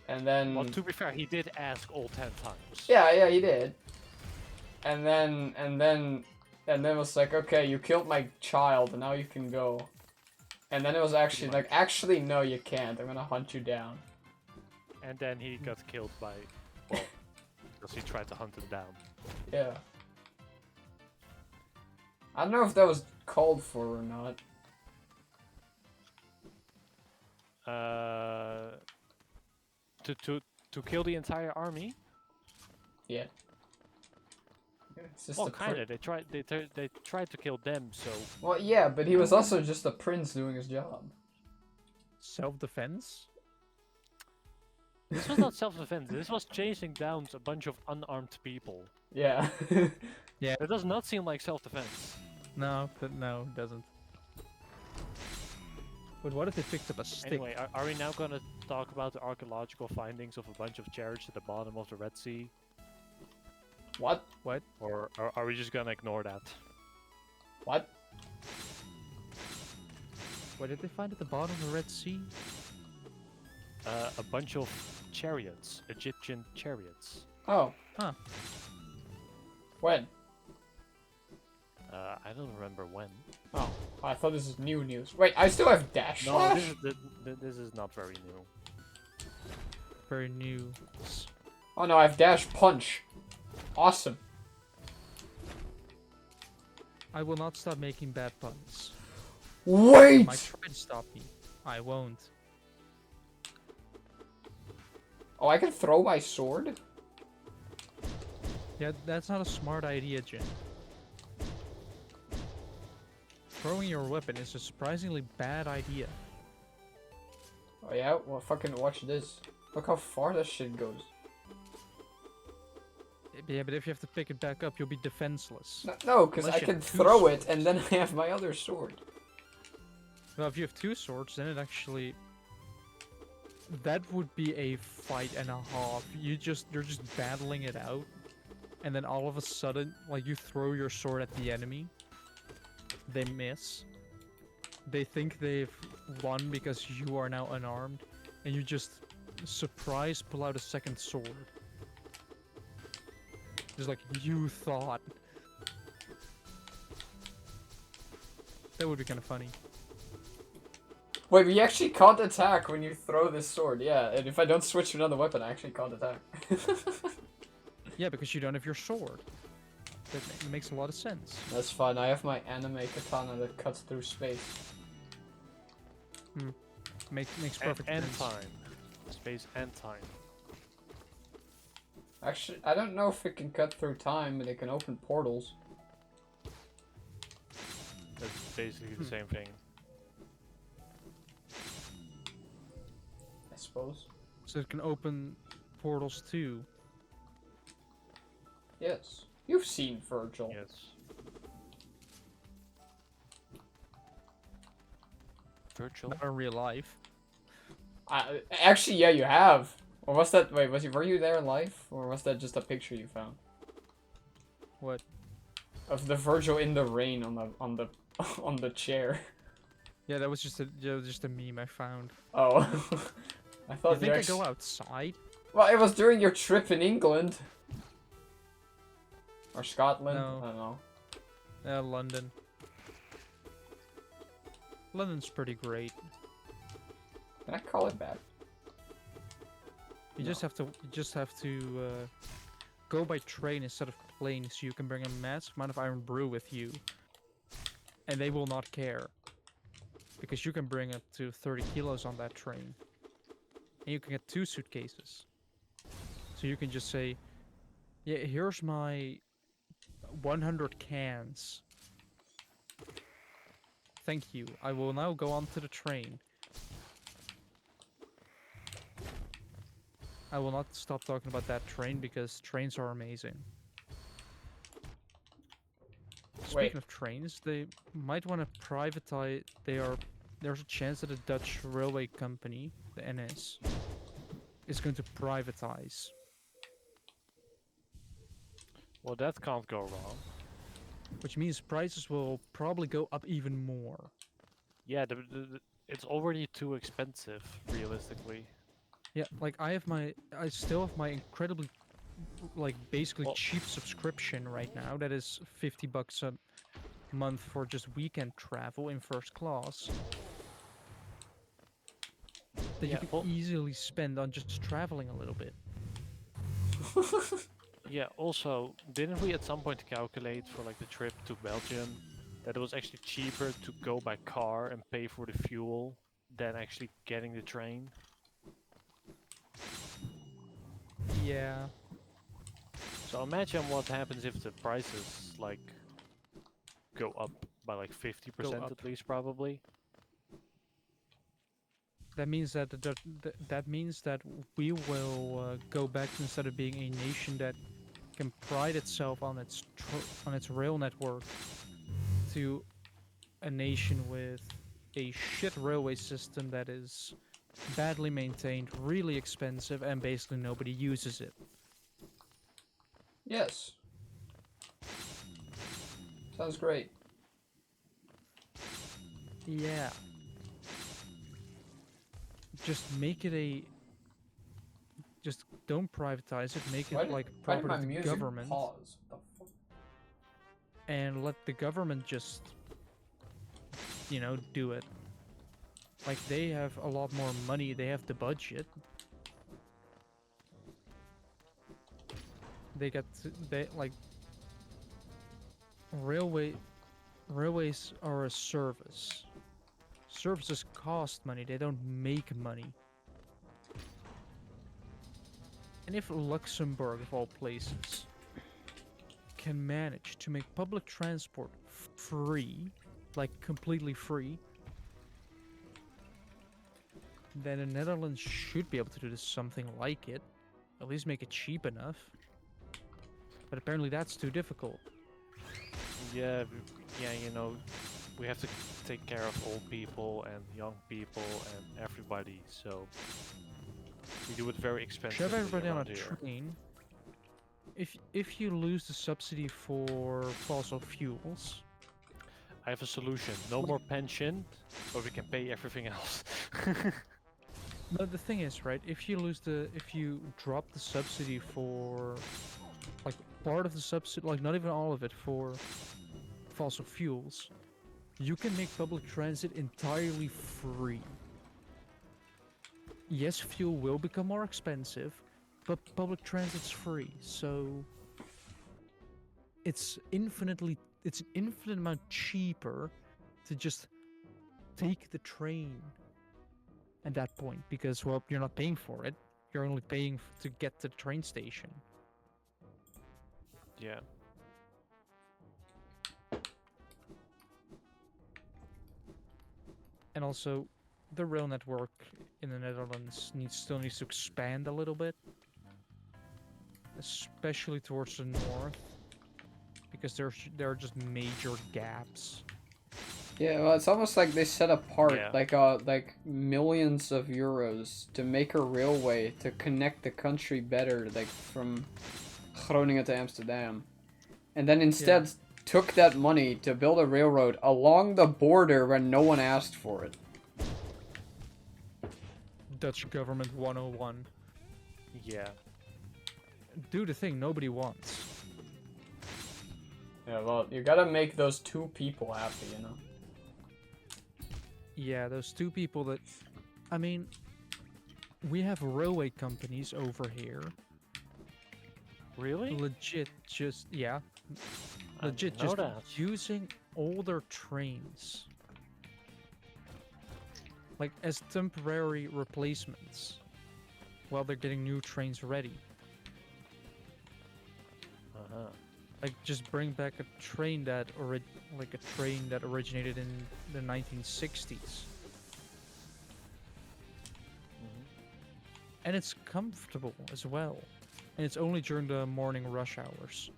Speaker 1: And then...
Speaker 3: Well, to be fair, he did ask all 10 times.
Speaker 1: Yeah, he did. And then it was like, okay, you killed my child, and now you can go. And then it was actually like, actually, no, you can't. I'm gonna hunt you down.
Speaker 3: And then he got killed by, well, because he tried to hunt him down.
Speaker 1: Yeah. I don't know if that was called for or not.
Speaker 3: To kill the entire army?
Speaker 1: Yeah. It's just
Speaker 3: Well,
Speaker 1: a
Speaker 3: kind of. They tried to kill them. So
Speaker 1: Well, yeah, but he was also just a prince doing his job.
Speaker 2: Self-defense?
Speaker 3: this was not self-defense. This was chasing down a bunch of unarmed people.
Speaker 1: Yeah.
Speaker 3: It does not seem like self-defense.
Speaker 2: No, no, it doesn't. But what if they picked up a stick?
Speaker 3: Anyway, are we now gonna talk about the archaeological findings of a bunch of chariots at the bottom of the Red Sea?
Speaker 1: What?
Speaker 3: Or are we just gonna ignore that?
Speaker 1: What?
Speaker 2: What did they find at the bottom of the Red Sea?
Speaker 3: A bunch of chariots, Egyptian chariots.
Speaker 1: Oh.
Speaker 2: Huh.
Speaker 1: When?
Speaker 3: I don't remember when.
Speaker 1: Oh, I thought this was new news. Wait, I still have dash
Speaker 3: No,
Speaker 1: slash?
Speaker 3: this is not very new.
Speaker 2: Very new.
Speaker 1: Oh no, I have dash punch. Awesome.
Speaker 2: I will not stop making bad puns.
Speaker 1: Wait!
Speaker 2: You might try to stop me. I won't.
Speaker 1: Oh, I can throw my sword?
Speaker 2: Yeah, that's not a smart idea, Jin. Throwing your weapon is a surprisingly bad idea.
Speaker 1: Oh yeah? Well, fucking watch this. Look how far that shit goes.
Speaker 2: Yeah, but if you have to pick it back up, you'll be defenseless.
Speaker 1: No, because
Speaker 2: Unless
Speaker 1: I
Speaker 2: you
Speaker 1: can
Speaker 2: have two
Speaker 1: throw it
Speaker 2: swords.
Speaker 1: and then I have my other sword.
Speaker 2: Well, if you have two swords, then it actually... That would be a fight and a half. You're just battling it out. And then all of a sudden, like, you throw your sword at the enemy. They miss. They think they've won because you are now unarmed. And you just, surprise, pull out a second sword. Just like you thought. That would be kind of funny.
Speaker 1: Wait, we actually can't attack when you throw this sword. Yeah, and if I don't switch to another weapon, I actually can't attack.
Speaker 2: Yeah, because you don't have your sword. That makes a lot of sense.
Speaker 1: That's fine. I have my anime katana that cuts through space.
Speaker 2: Makes perfect
Speaker 3: and
Speaker 2: sense.
Speaker 3: time. Space and time.
Speaker 1: Actually, I don't know if it can cut through time, but it can open portals.
Speaker 3: That's basically the same thing.
Speaker 1: I suppose.
Speaker 2: So it can open portals too.
Speaker 1: Yes. You've seen Virgil.
Speaker 3: Yes. Virtual?
Speaker 2: Not in real life.
Speaker 1: Actually, yeah, you have. Or was that? Wait, were you there in life, or was that just a picture you found
Speaker 2: What?
Speaker 1: of the Virgil in the rain on the on the chair?
Speaker 2: Yeah, that was just a meme I found.
Speaker 1: Oh, I
Speaker 2: You
Speaker 1: thought
Speaker 2: think I
Speaker 1: actually...
Speaker 2: go outside?
Speaker 1: Well, it was during your trip in England or Scotland.
Speaker 2: No.
Speaker 1: I don't know.
Speaker 2: London. London's pretty great.
Speaker 1: Can I call it back?
Speaker 2: You
Speaker 1: No.
Speaker 2: just have to go by train instead of plane, so you can bring a massive amount of iron brew with you, and they will not care, because you can bring up to 30 kilos on that train, and you can get 2 suitcases. So you can just say, "Yeah, here's my 100 cans. Thank you. I will now go on to the train." I will not stop talking about that train because trains are amazing. Speaking of trains, they might want to privatize. There's a chance that a Dutch railway company, the NS, is going to privatize.
Speaker 3: Well, that can't go wrong.
Speaker 2: Which means prices will probably go up even more.
Speaker 3: Yeah, it's already too expensive, realistically.
Speaker 2: Yeah, like I still have my incredibly, like basically
Speaker 3: Well-
Speaker 2: cheap subscription right now. That is $50 a month for just weekend travel in first class. That
Speaker 3: Yeah,
Speaker 2: you
Speaker 3: well-
Speaker 2: can easily spend on just traveling a little bit.
Speaker 3: Yeah, also, didn't we at some point calculate for like the trip to Belgium that it was actually cheaper to go by car and pay for the fuel than actually getting the train?
Speaker 2: Yeah.
Speaker 3: So imagine what happens if the prices like go up by like 50%
Speaker 2: up.
Speaker 3: at least, probably.
Speaker 2: That means that means that we will go back to, instead of being a nation that can pride itself on its rail network, to a nation with a shit railway system that is badly maintained, really expensive, and basically nobody uses it.
Speaker 1: Yes. Sounds great.
Speaker 2: Yeah. Just make it a... Just don't privatize it, make it like
Speaker 1: Why did
Speaker 2: property
Speaker 1: my
Speaker 2: of the
Speaker 1: music
Speaker 2: government,
Speaker 1: pause? What the fuck?
Speaker 2: and let the government just, you know, do it. Like, they have a lot more money, they have the budget. they like railways are a service. Services cost money, they don't make money. And if Luxembourg, of all places, can manage to make public transport free, like completely free, then the Netherlands should be able to do something like it. At least make it cheap enough. But apparently that's too difficult.
Speaker 3: Yeah, yeah, you know, we have to take care of old people and young people and everybody, so we do it very expensively
Speaker 2: Shove everybody on a
Speaker 3: around here.
Speaker 2: train. If you lose the subsidy for fossil fuels,
Speaker 3: I have a solution. No more pension, but we can pay everything else.
Speaker 2: but the thing is, right? If you drop the subsidy for, like, part of the subsidy, like not even all of it for fossil fuels, you can make public transit entirely free. Yes, fuel will become more expensive, but public transit's free, so it's an infinite amount cheaper to just take the train at that point, because, well, you're not paying for it, you're only paying to get to the train station.
Speaker 3: Yeah.
Speaker 2: And also, the rail network in the Netherlands still needs to expand a little bit, especially towards the north, because there are just major gaps.
Speaker 1: Yeah, well, it's almost like they set apart
Speaker 3: Yeah.
Speaker 1: like millions of euros to make a railway to connect the country better, like from Groningen to Amsterdam, and then instead took that money to build a railroad along the border when no one asked for it.
Speaker 2: Dutch government 101.
Speaker 3: Yeah.
Speaker 2: Do the thing nobody wants.
Speaker 1: Yeah, well, you gotta make those two people happy, you know?
Speaker 2: Yeah, those two people that... I mean, we have railway companies over here.
Speaker 3: Really?
Speaker 2: Legit just... Yeah.
Speaker 3: I
Speaker 2: Legit
Speaker 3: didn't know
Speaker 2: just
Speaker 3: that.
Speaker 2: using older trains. Like, as temporary replacements. While they're getting new trains ready.
Speaker 3: Uh-huh.
Speaker 2: Like, just bring back a train that originated in the 1960s. And it's comfortable as well. And it's only during the morning rush hours.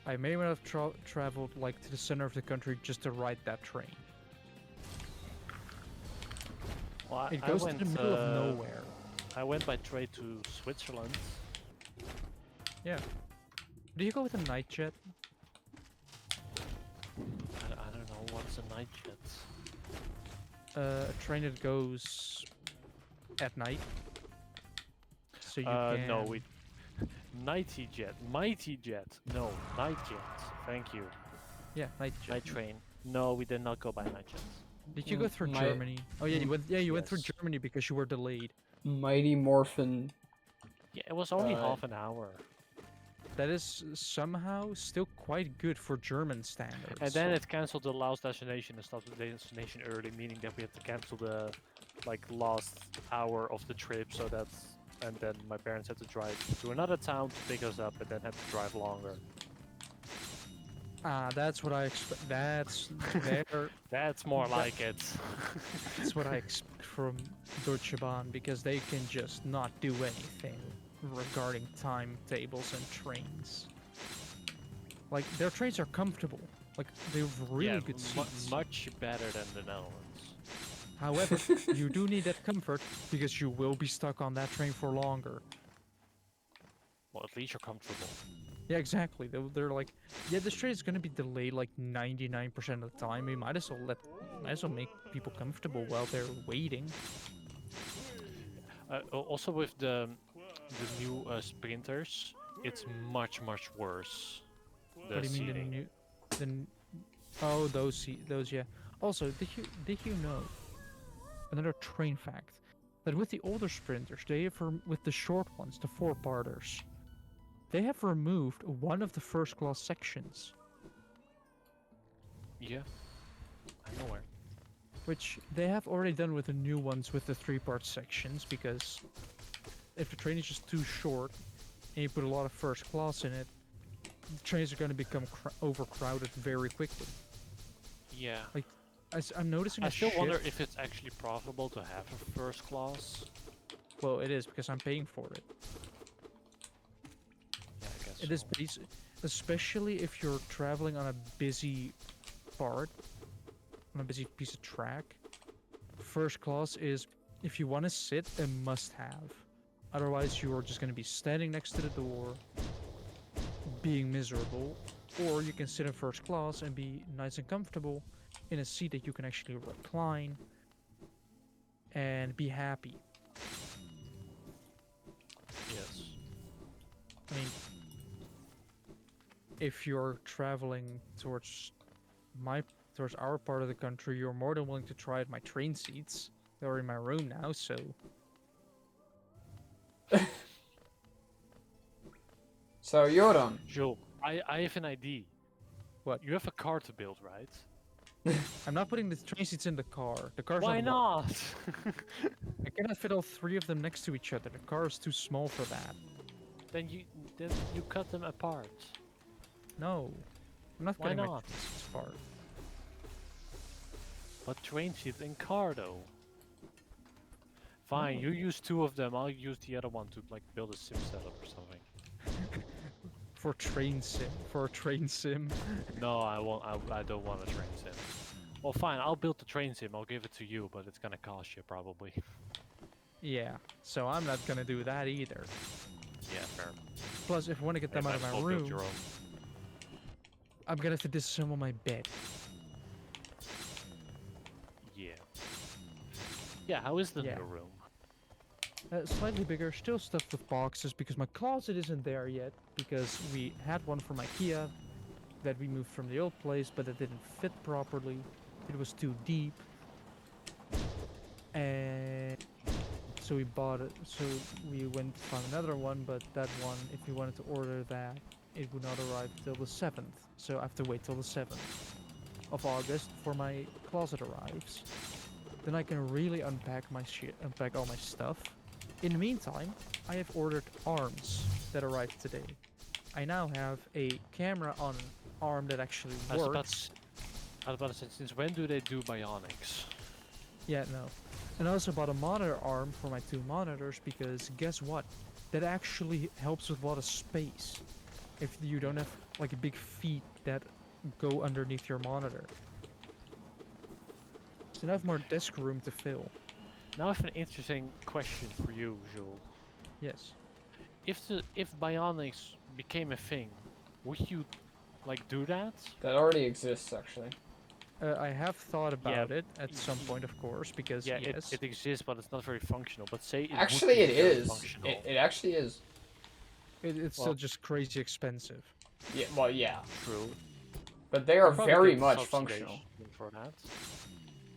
Speaker 2: I may not have traveled like to the center of the country just to ride that train.
Speaker 3: Well,
Speaker 2: It goes to the middle of nowhere.
Speaker 3: I went by train to Switzerland.
Speaker 2: Yeah. Do you go with a night jet?
Speaker 3: I don't know what's a night jet.
Speaker 2: A train that goes at night. So you can...
Speaker 3: No, we... Nighty jet. Mighty jet. No, night jet. Thank you.
Speaker 2: Yeah, night jet.
Speaker 3: Night train. No, we did not go by night jets.
Speaker 2: Did you go through Germany? Oh yeah, you went through
Speaker 3: Yes.
Speaker 2: Germany because you were delayed.
Speaker 1: Mighty Morphin.
Speaker 3: Yeah, it was only half an hour.
Speaker 2: That is somehow still quite good for German standards.
Speaker 3: And then it cancelled the last destination and stopped the destination early, meaning that we had to cancel the last hour of the trip. So that's, and then my parents had to drive to another town to pick us up, and then had to drive longer.
Speaker 2: Ah, that's what I expect. That's there.
Speaker 3: That's more like it.
Speaker 2: That's what I expect from Deutsche Bahn, because they can just not do anything regarding timetables and trains. Like, their trains are comfortable. Like, they have really good seats.
Speaker 3: Much better than the Netherlands.
Speaker 2: However, you do need that comfort because you will be stuck on that train for longer.
Speaker 3: Well, at least you're comfortable.
Speaker 2: Yeah, exactly. They're like, yeah, this train is gonna be delayed like 99% of the time. We might as well make people comfortable while they're waiting.
Speaker 3: Also with the new sprinters, it's much worse.
Speaker 2: What do you mean the new? Oh, those yeah. Also, did you know another train fact that with the older sprinters, with the short ones, the 4-parters, they have removed one of the first class sections,
Speaker 3: Yeah, I know where.
Speaker 2: which they have already done with the new ones with the 3-part sections, because if the train is just too short and you put a lot of first class in it, the trains are going to become overcrowded very quickly.
Speaker 3: Yeah.
Speaker 2: Like, I'm noticing
Speaker 3: I
Speaker 2: a
Speaker 3: still
Speaker 2: shift.
Speaker 3: wonder if it's actually profitable to have a first class.
Speaker 2: Well, it is because I'm paying for it.
Speaker 3: Yeah, I guess
Speaker 2: It is
Speaker 3: so.
Speaker 2: especially if you're traveling on a busy part, on a busy piece of track. First class is, if you want to sit, a must-have. Otherwise, you're just going to be standing next to the door, being miserable. Or you can sit in first class and be nice and comfortable in a seat that you can actually recline and be happy.
Speaker 3: Yes.
Speaker 2: I mean, if you're traveling towards our part of the country, you're more than willing to try out my train seats. They're in my room now, so
Speaker 1: So Joran,
Speaker 3: Joel, I have an idea.
Speaker 2: What?
Speaker 3: You have a car to build, right?
Speaker 2: I'm not putting the train seats in the car. The car's
Speaker 3: Why
Speaker 2: not
Speaker 3: not?
Speaker 2: I cannot fit all 3 of them next to each other. The car is too small for that.
Speaker 3: then you cut them apart.
Speaker 2: No, I'm not
Speaker 3: Why
Speaker 2: cutting my
Speaker 3: not?
Speaker 2: train seats apart.
Speaker 3: But train seat and car though. Fine,
Speaker 2: No.
Speaker 3: you use 2 of them. I'll use the other one to like build a sim setup or something.
Speaker 2: For a train sim.
Speaker 3: No, I won't. I don't want a train sim. Well, fine. I'll build the train sim. I'll give it to you, but it's gonna cost you probably.
Speaker 2: Yeah, so I'm not gonna do that either.
Speaker 3: Yeah, fair.
Speaker 2: Plus, if I want to get them
Speaker 3: You
Speaker 2: out
Speaker 3: might
Speaker 2: of
Speaker 3: as
Speaker 2: my
Speaker 3: well build your
Speaker 2: room,
Speaker 3: own.
Speaker 2: I'm gonna have to disassemble my bed.
Speaker 3: Yeah. Yeah. How is the
Speaker 2: Yeah.
Speaker 3: new room?
Speaker 2: Slightly bigger, still stuffed with boxes because my closet isn't there yet, because we had one from IKEA that we moved from the old place, but it didn't fit properly. It was too deep. And so we bought it. So we went to find another one, but that one, if we wanted to order that, it would not arrive till the 7th. So I have to wait till the 7th of August for my closet arrives. Then I can really unpack all my stuff. In the meantime, I have ordered arms that arrived today. I now have a camera on an arm that actually
Speaker 3: I was about
Speaker 2: works.
Speaker 3: to, I was about to say, since when do they do bionics?
Speaker 2: Yeah, no. And I also bought a monitor arm for my 2 monitors because guess what? That actually helps with a lot of space. If you don't have like big feet that go underneath your monitor. So now I have more desk room to fill.
Speaker 3: Now I have an interesting question for you, Jules.
Speaker 2: Yes.
Speaker 3: If bionics became a thing, would you like do that?
Speaker 1: that already exists actually.
Speaker 2: I have thought
Speaker 3: Yeah,
Speaker 2: about it at some point, of course, because
Speaker 3: Yeah,
Speaker 2: yes.
Speaker 3: it exists, but it's not very functional. But say it
Speaker 1: Actually,
Speaker 3: would
Speaker 1: it
Speaker 3: be very
Speaker 1: is.
Speaker 3: functional.
Speaker 1: It actually is.
Speaker 2: It's
Speaker 3: Well-
Speaker 2: still just crazy expensive.
Speaker 1: Yeah. Well, yeah.
Speaker 3: True.
Speaker 1: But they are
Speaker 3: I'll probably
Speaker 1: very
Speaker 3: get
Speaker 1: much
Speaker 3: subsidization
Speaker 1: functional.
Speaker 3: for that.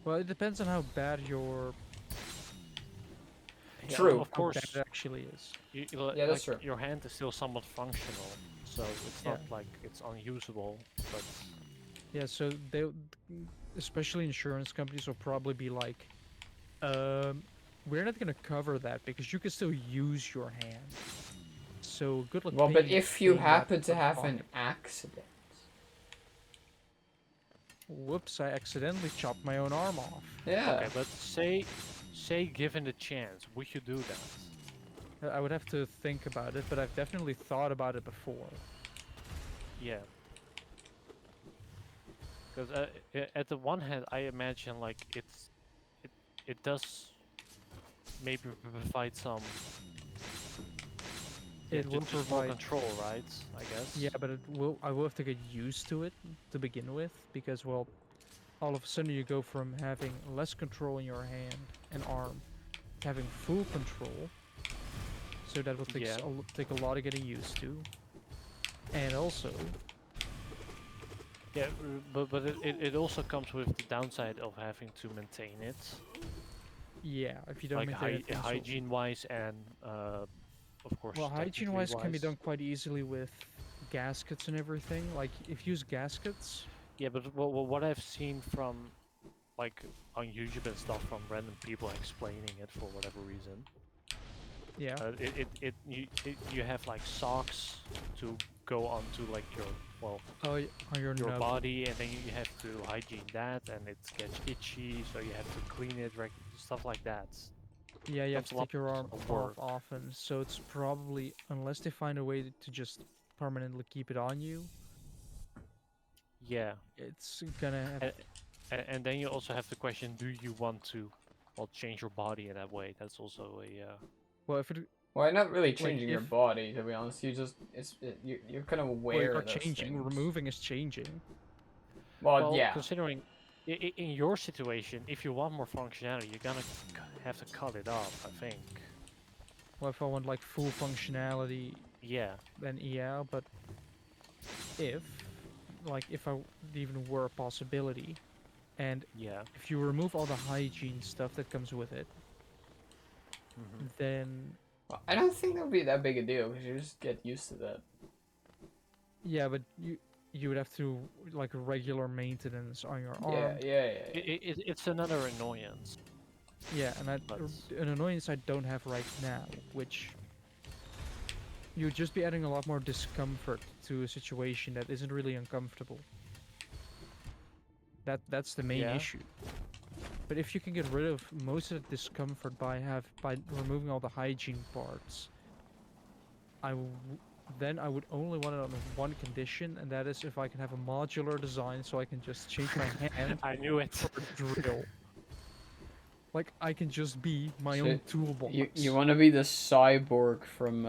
Speaker 2: Well, it depends on how bad your
Speaker 3: Yeah,
Speaker 1: True.
Speaker 3: of
Speaker 2: how
Speaker 3: course.
Speaker 2: bad it actually is.
Speaker 1: Yeah, that's true.
Speaker 3: Your hand is still somewhat functional, so it's not like it's unusable. But
Speaker 2: Yeah, so they, especially insurance companies, will probably be like, we're not gonna cover that because you can still use your hand. So good luck.
Speaker 1: Well, but
Speaker 2: paying-
Speaker 1: if you
Speaker 2: paying that
Speaker 1: happen to
Speaker 2: out of
Speaker 1: have an
Speaker 2: pocket.
Speaker 1: accident,
Speaker 2: Whoops! I accidentally chopped my own arm off.
Speaker 1: yeah.
Speaker 3: okay, but say given the chance, would you do that?
Speaker 2: I would have to think about it, but I've definitely thought about it before.
Speaker 3: Yeah. Because at the one hand, I imagine like it does maybe provide some.
Speaker 2: It will
Speaker 3: just more
Speaker 2: provide.
Speaker 3: control, right? I guess.
Speaker 2: Yeah, but I will have to get used to it to begin with, because well, all of a sudden you go from having less control in your hand and arm to having full control. So that will take
Speaker 3: Yeah.
Speaker 2: take a lot of getting used to. And also,
Speaker 3: Yeah, but it also comes with the downside of having to maintain it,
Speaker 2: yeah, if you don't
Speaker 3: like
Speaker 2: maintain it, things will-
Speaker 3: hygiene wise and of course.
Speaker 2: Well,
Speaker 3: technically
Speaker 2: hygiene-wise can be
Speaker 3: wise.
Speaker 2: done quite easily with gaskets and everything. Like, if you use gaskets,
Speaker 3: Yeah, but what I've seen from like on YouTube and stuff from random people explaining it for whatever reason,
Speaker 2: yeah.
Speaker 3: you have like socks to go onto like your
Speaker 2: Oh, on your
Speaker 3: your
Speaker 2: nub.
Speaker 3: body, and then you have to hygiene that, and it gets itchy, so you have to clean it, stuff like that.
Speaker 2: Yeah, you have
Speaker 3: That's
Speaker 2: to
Speaker 3: a lot
Speaker 2: take your arm
Speaker 3: of
Speaker 2: off
Speaker 3: work.
Speaker 2: often, so it's probably, unless they find a way to just permanently keep it on you,
Speaker 3: Yeah,
Speaker 2: it's gonna have...
Speaker 3: and then you also have the question: do you want to, well, change your body in that way? That's also a
Speaker 2: Well, if it...
Speaker 1: Well, not really
Speaker 2: Like,
Speaker 1: changing your
Speaker 2: if...
Speaker 1: body, to be honest. You just you're kind of
Speaker 2: Well,
Speaker 1: aware
Speaker 2: you're
Speaker 1: of those
Speaker 2: changing.
Speaker 1: things.
Speaker 2: Removing is changing.
Speaker 1: Well,
Speaker 3: well,
Speaker 1: yeah.
Speaker 3: considering in your situation, if you want more functionality, you're gonna have to cut it off, I think.
Speaker 2: Well, if I want, like, full functionality,
Speaker 3: Yeah,
Speaker 2: then yeah, but if... Like, if even were a possibility, and
Speaker 3: yeah.
Speaker 2: if you remove all the hygiene stuff that comes with it, then...
Speaker 1: Well, I don't think that would be that big a deal because you just get used to that.
Speaker 2: Yeah, but you would have to, like, regular maintenance on your arm.
Speaker 1: Yeah.
Speaker 3: It's another annoyance.
Speaker 2: Yeah, and
Speaker 3: But
Speaker 2: an annoyance I don't have right now, which you would just be adding a lot more discomfort to a situation that isn't really uncomfortable. That's the main
Speaker 3: Yeah.
Speaker 2: issue. But if you can get rid of most of the discomfort by removing all the hygiene parts, then I would only want it on one condition, and that is if I can have a modular design so I can just change my hand
Speaker 3: I knew it.
Speaker 2: for a drill. Like, I can just be my
Speaker 1: So
Speaker 2: own toolbox.
Speaker 1: You want to be the cyborg from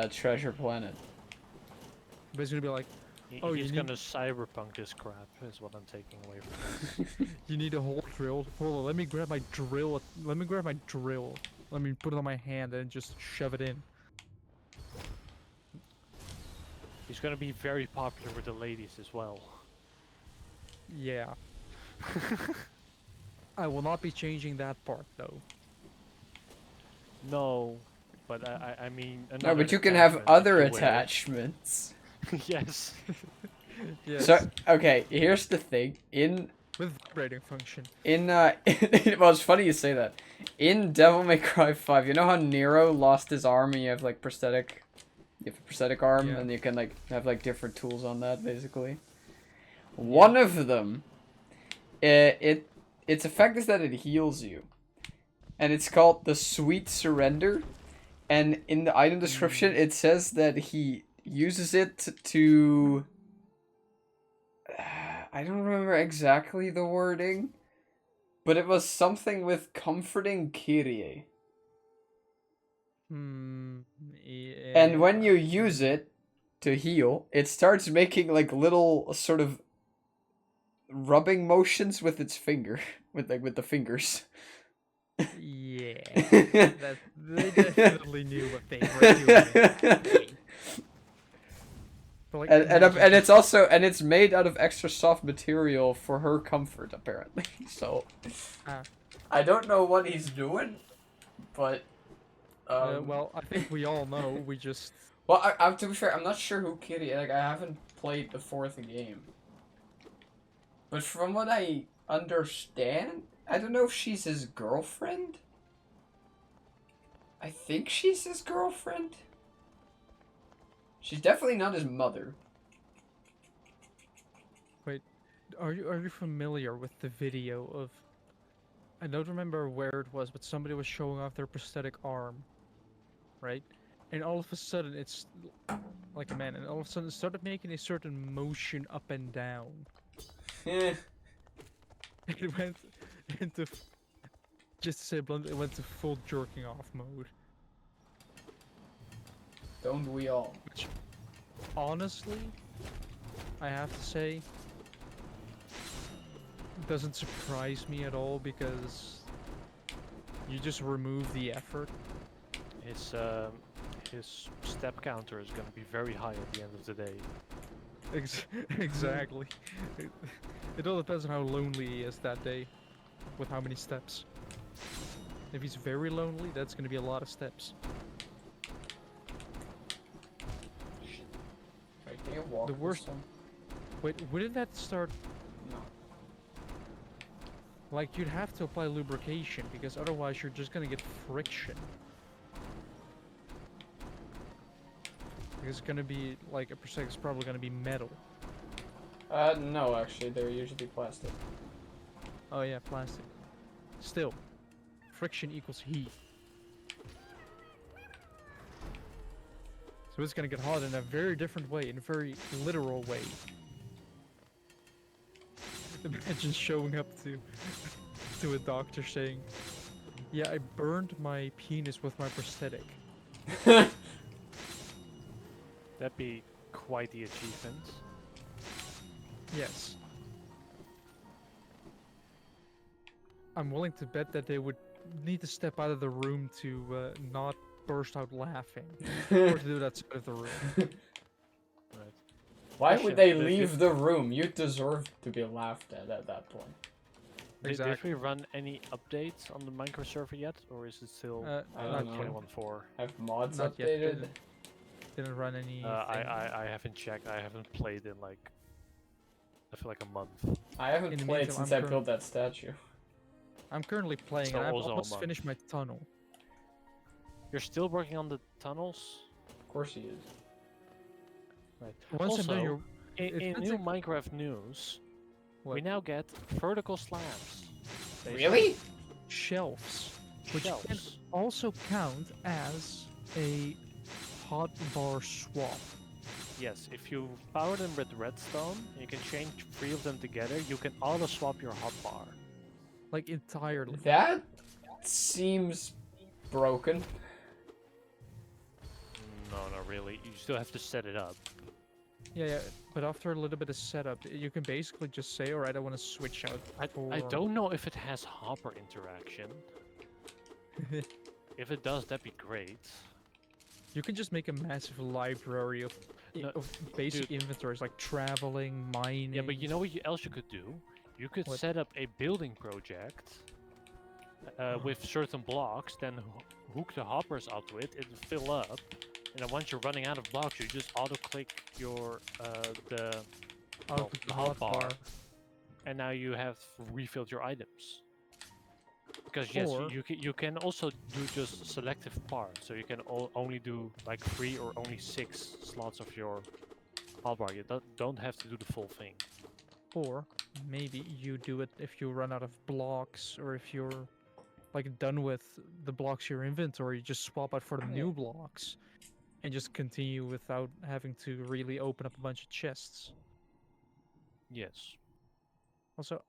Speaker 1: Treasure Planet.
Speaker 2: But it's gonna be like, oh,
Speaker 3: He's
Speaker 2: you
Speaker 3: gonna cyberpunk this crap, is what I'm taking away from him.
Speaker 2: you need a whole drill. Hold on, let me grab my drill. Let me grab my drill. Let me put it on my hand and just shove it in.
Speaker 3: He's gonna be very popular with the ladies as well.
Speaker 2: Yeah. I will not be changing that part though.
Speaker 3: No, but I mean...
Speaker 1: No, but you can
Speaker 3: attachment,
Speaker 1: have
Speaker 3: if
Speaker 1: other
Speaker 3: you will.
Speaker 1: attachments.
Speaker 3: Yes.
Speaker 2: Yes.
Speaker 1: So okay, here's the thing.
Speaker 2: With vibrating function.
Speaker 1: Well, it's funny you say that. In Devil May Cry 5, you know how Nero lost his arm and you have like prosthetic, you have a prosthetic arm,
Speaker 2: Yeah.
Speaker 1: and you can like have like different tools on that basically. One of them, its effect is that it heals you, and it's called the Sweet Surrender. And in the item description, it says that he uses it to. I don't remember exactly the wording, but it was something with comforting Kyrie.
Speaker 2: Yeah.
Speaker 1: And when you use it to heal, it starts making like little sort of rubbing motions with its finger, with the fingers.
Speaker 2: Yeah. They definitely knew what they were doing. But, like,
Speaker 1: and it's also it's made out of extra soft material for her comfort apparently. So I don't know what he's doing, but
Speaker 2: well, I think we all know. We just...
Speaker 1: well, to be fair, I'm not sure who Kitty. Like, I haven't played the fourth game, but from what I understand, I don't know if she's his girlfriend. I think she's his girlfriend. She's definitely not his mother.
Speaker 2: Wait, are you familiar with the video of... I don't remember where it was, but somebody was showing off their prosthetic arm, right? And all of a sudden, it's like a man, and all of a sudden, it started making a certain motion up and down.
Speaker 1: Eh.
Speaker 2: It went into... Just to say blunt, it went to full jerking off mode.
Speaker 1: Don't we all?
Speaker 2: Which, honestly, I have to say, doesn't surprise me at all because you just remove the effort.
Speaker 3: His step counter is gonna be very high at the end of the day.
Speaker 2: Exactly. It all depends on how lonely he is that day, with how many steps. If he's very lonely, that's gonna be a lot of steps.
Speaker 1: you walk
Speaker 2: The
Speaker 1: this
Speaker 2: worst-
Speaker 1: time?
Speaker 2: Wait, wouldn't that start
Speaker 1: No.
Speaker 2: like you'd have to apply lubrication because otherwise you're just gonna get friction. Because it's gonna be like a percent is probably gonna be metal.
Speaker 1: No, actually, they're usually plastic.
Speaker 2: Oh yeah, plastic. Still, friction equals heat. So it's gonna get hot in a very different way, in a very literal way. Imagine showing up to a doctor saying, "Yeah, I burned my penis with my prosthetic."
Speaker 3: That'd be quite the achievement.
Speaker 2: Yes. I'm willing to bet that they would need to step out of the room to not burst out laughing, or to do that side of the room.
Speaker 3: Right.
Speaker 1: Why
Speaker 3: Question,
Speaker 1: would they
Speaker 3: but if you-
Speaker 1: leave the room? You deserve to be laughed at that point.
Speaker 3: Did
Speaker 2: Exactly.
Speaker 3: we run any updates on the Minecraft server yet, or is it still
Speaker 1: I don't know.
Speaker 3: 21.4?
Speaker 1: Have mods
Speaker 2: Not yet.
Speaker 1: updated?
Speaker 2: Didn't run any.
Speaker 3: I haven't checked. I haven't played in like I feel like a month.
Speaker 1: I haven't
Speaker 2: In the
Speaker 1: played
Speaker 2: meantime,
Speaker 1: since
Speaker 2: I'm
Speaker 1: I built that statue.
Speaker 2: I'm currently playing,
Speaker 3: So
Speaker 2: and I've
Speaker 3: also a
Speaker 2: almost
Speaker 3: month.
Speaker 2: finished my tunnel.
Speaker 3: You're still working on the tunnels?
Speaker 1: Of course he is.
Speaker 3: Right.
Speaker 2: Once
Speaker 3: also,
Speaker 2: I'm done,
Speaker 3: in
Speaker 2: it feels
Speaker 3: new
Speaker 2: like-
Speaker 3: Minecraft news, we
Speaker 2: What?
Speaker 3: now get vertical slabs.
Speaker 1: Really?
Speaker 2: Shelves, which can
Speaker 3: Shelves.
Speaker 2: also count as a hotbar swap.
Speaker 3: Yes, if you power them with redstone, and you can chain 3 of them together, you can auto swap your hotbar.
Speaker 2: Like entirely.
Speaker 1: That seems broken.
Speaker 3: No, not really. You still have to set it up.
Speaker 2: Yeah, but after a little bit of setup, you can basically just say, alright, I want to switch out.
Speaker 3: I
Speaker 2: for-
Speaker 3: don't know if it has hopper interaction. If it does, that'd be great.
Speaker 2: You can just make a massive library of,
Speaker 3: No,
Speaker 2: of basic inventories like traveling, mining.
Speaker 3: Yeah, but you know what else you could do? You could
Speaker 2: What?
Speaker 3: set up a building project with certain blocks, then hook the hoppers up to it, it'll fill up, and then once you're running out of blocks, you just auto-click your the hotbar, and now you have refilled your items. Because yes,
Speaker 2: Or-
Speaker 3: you can also do just selective parts, so you can only do like 3 or only 6 slots of your hotbar. You don't have to do the full thing.
Speaker 2: Or maybe you do it if you run out of blocks, or if you're like done with the blocks in your inventory, you just swap out for the new blocks and just continue without having to really open up a bunch of chests.
Speaker 3: Yes.
Speaker 2: Also,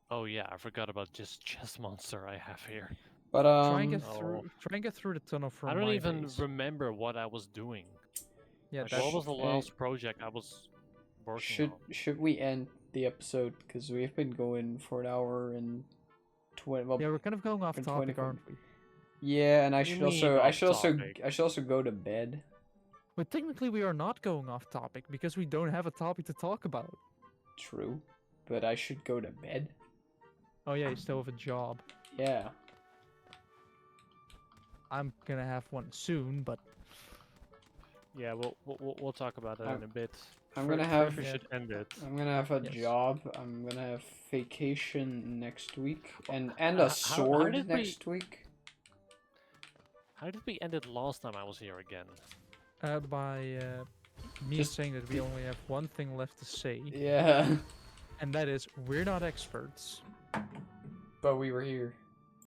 Speaker 3: Oh yeah, I forgot about this chest monster I have here.
Speaker 1: But
Speaker 2: try and get through the tunnel from
Speaker 3: I don't
Speaker 2: my
Speaker 3: even
Speaker 2: base.
Speaker 3: remember what I was doing.
Speaker 2: Yeah,
Speaker 3: Like,
Speaker 2: that's
Speaker 3: what was the
Speaker 1: Hey,
Speaker 3: last project I was working on?
Speaker 1: should we end the episode because we've been going for an hour and 20? Well,
Speaker 2: yeah, we're kind of going off
Speaker 1: been
Speaker 2: topic,
Speaker 1: 24
Speaker 2: aren't we?
Speaker 1: yeah, and I
Speaker 3: What do you
Speaker 1: should
Speaker 3: mean
Speaker 1: also
Speaker 3: off topic?
Speaker 1: I should also go to bed.
Speaker 2: But technically, we are not going off topic because we don't have a topic to talk about.
Speaker 1: True, but I should go to bed.
Speaker 2: Oh yeah, you still have a job.
Speaker 1: Yeah.
Speaker 2: I'm gonna have one soon, but
Speaker 3: Yeah, we'll talk about that in a bit.
Speaker 1: I'm
Speaker 3: Fir-
Speaker 1: gonna
Speaker 3: first
Speaker 1: have-
Speaker 3: we should end it.
Speaker 1: I'm gonna have a
Speaker 2: Yes.
Speaker 1: job. I'm gonna have vacation next week, and
Speaker 3: How
Speaker 1: a sword
Speaker 3: did we-
Speaker 1: next week.
Speaker 3: How did we end it last time I was here again?
Speaker 2: by me
Speaker 1: Just
Speaker 2: saying that we only have one thing left to say,
Speaker 1: Yeah,
Speaker 2: and that is we're not experts.
Speaker 1: but we were here.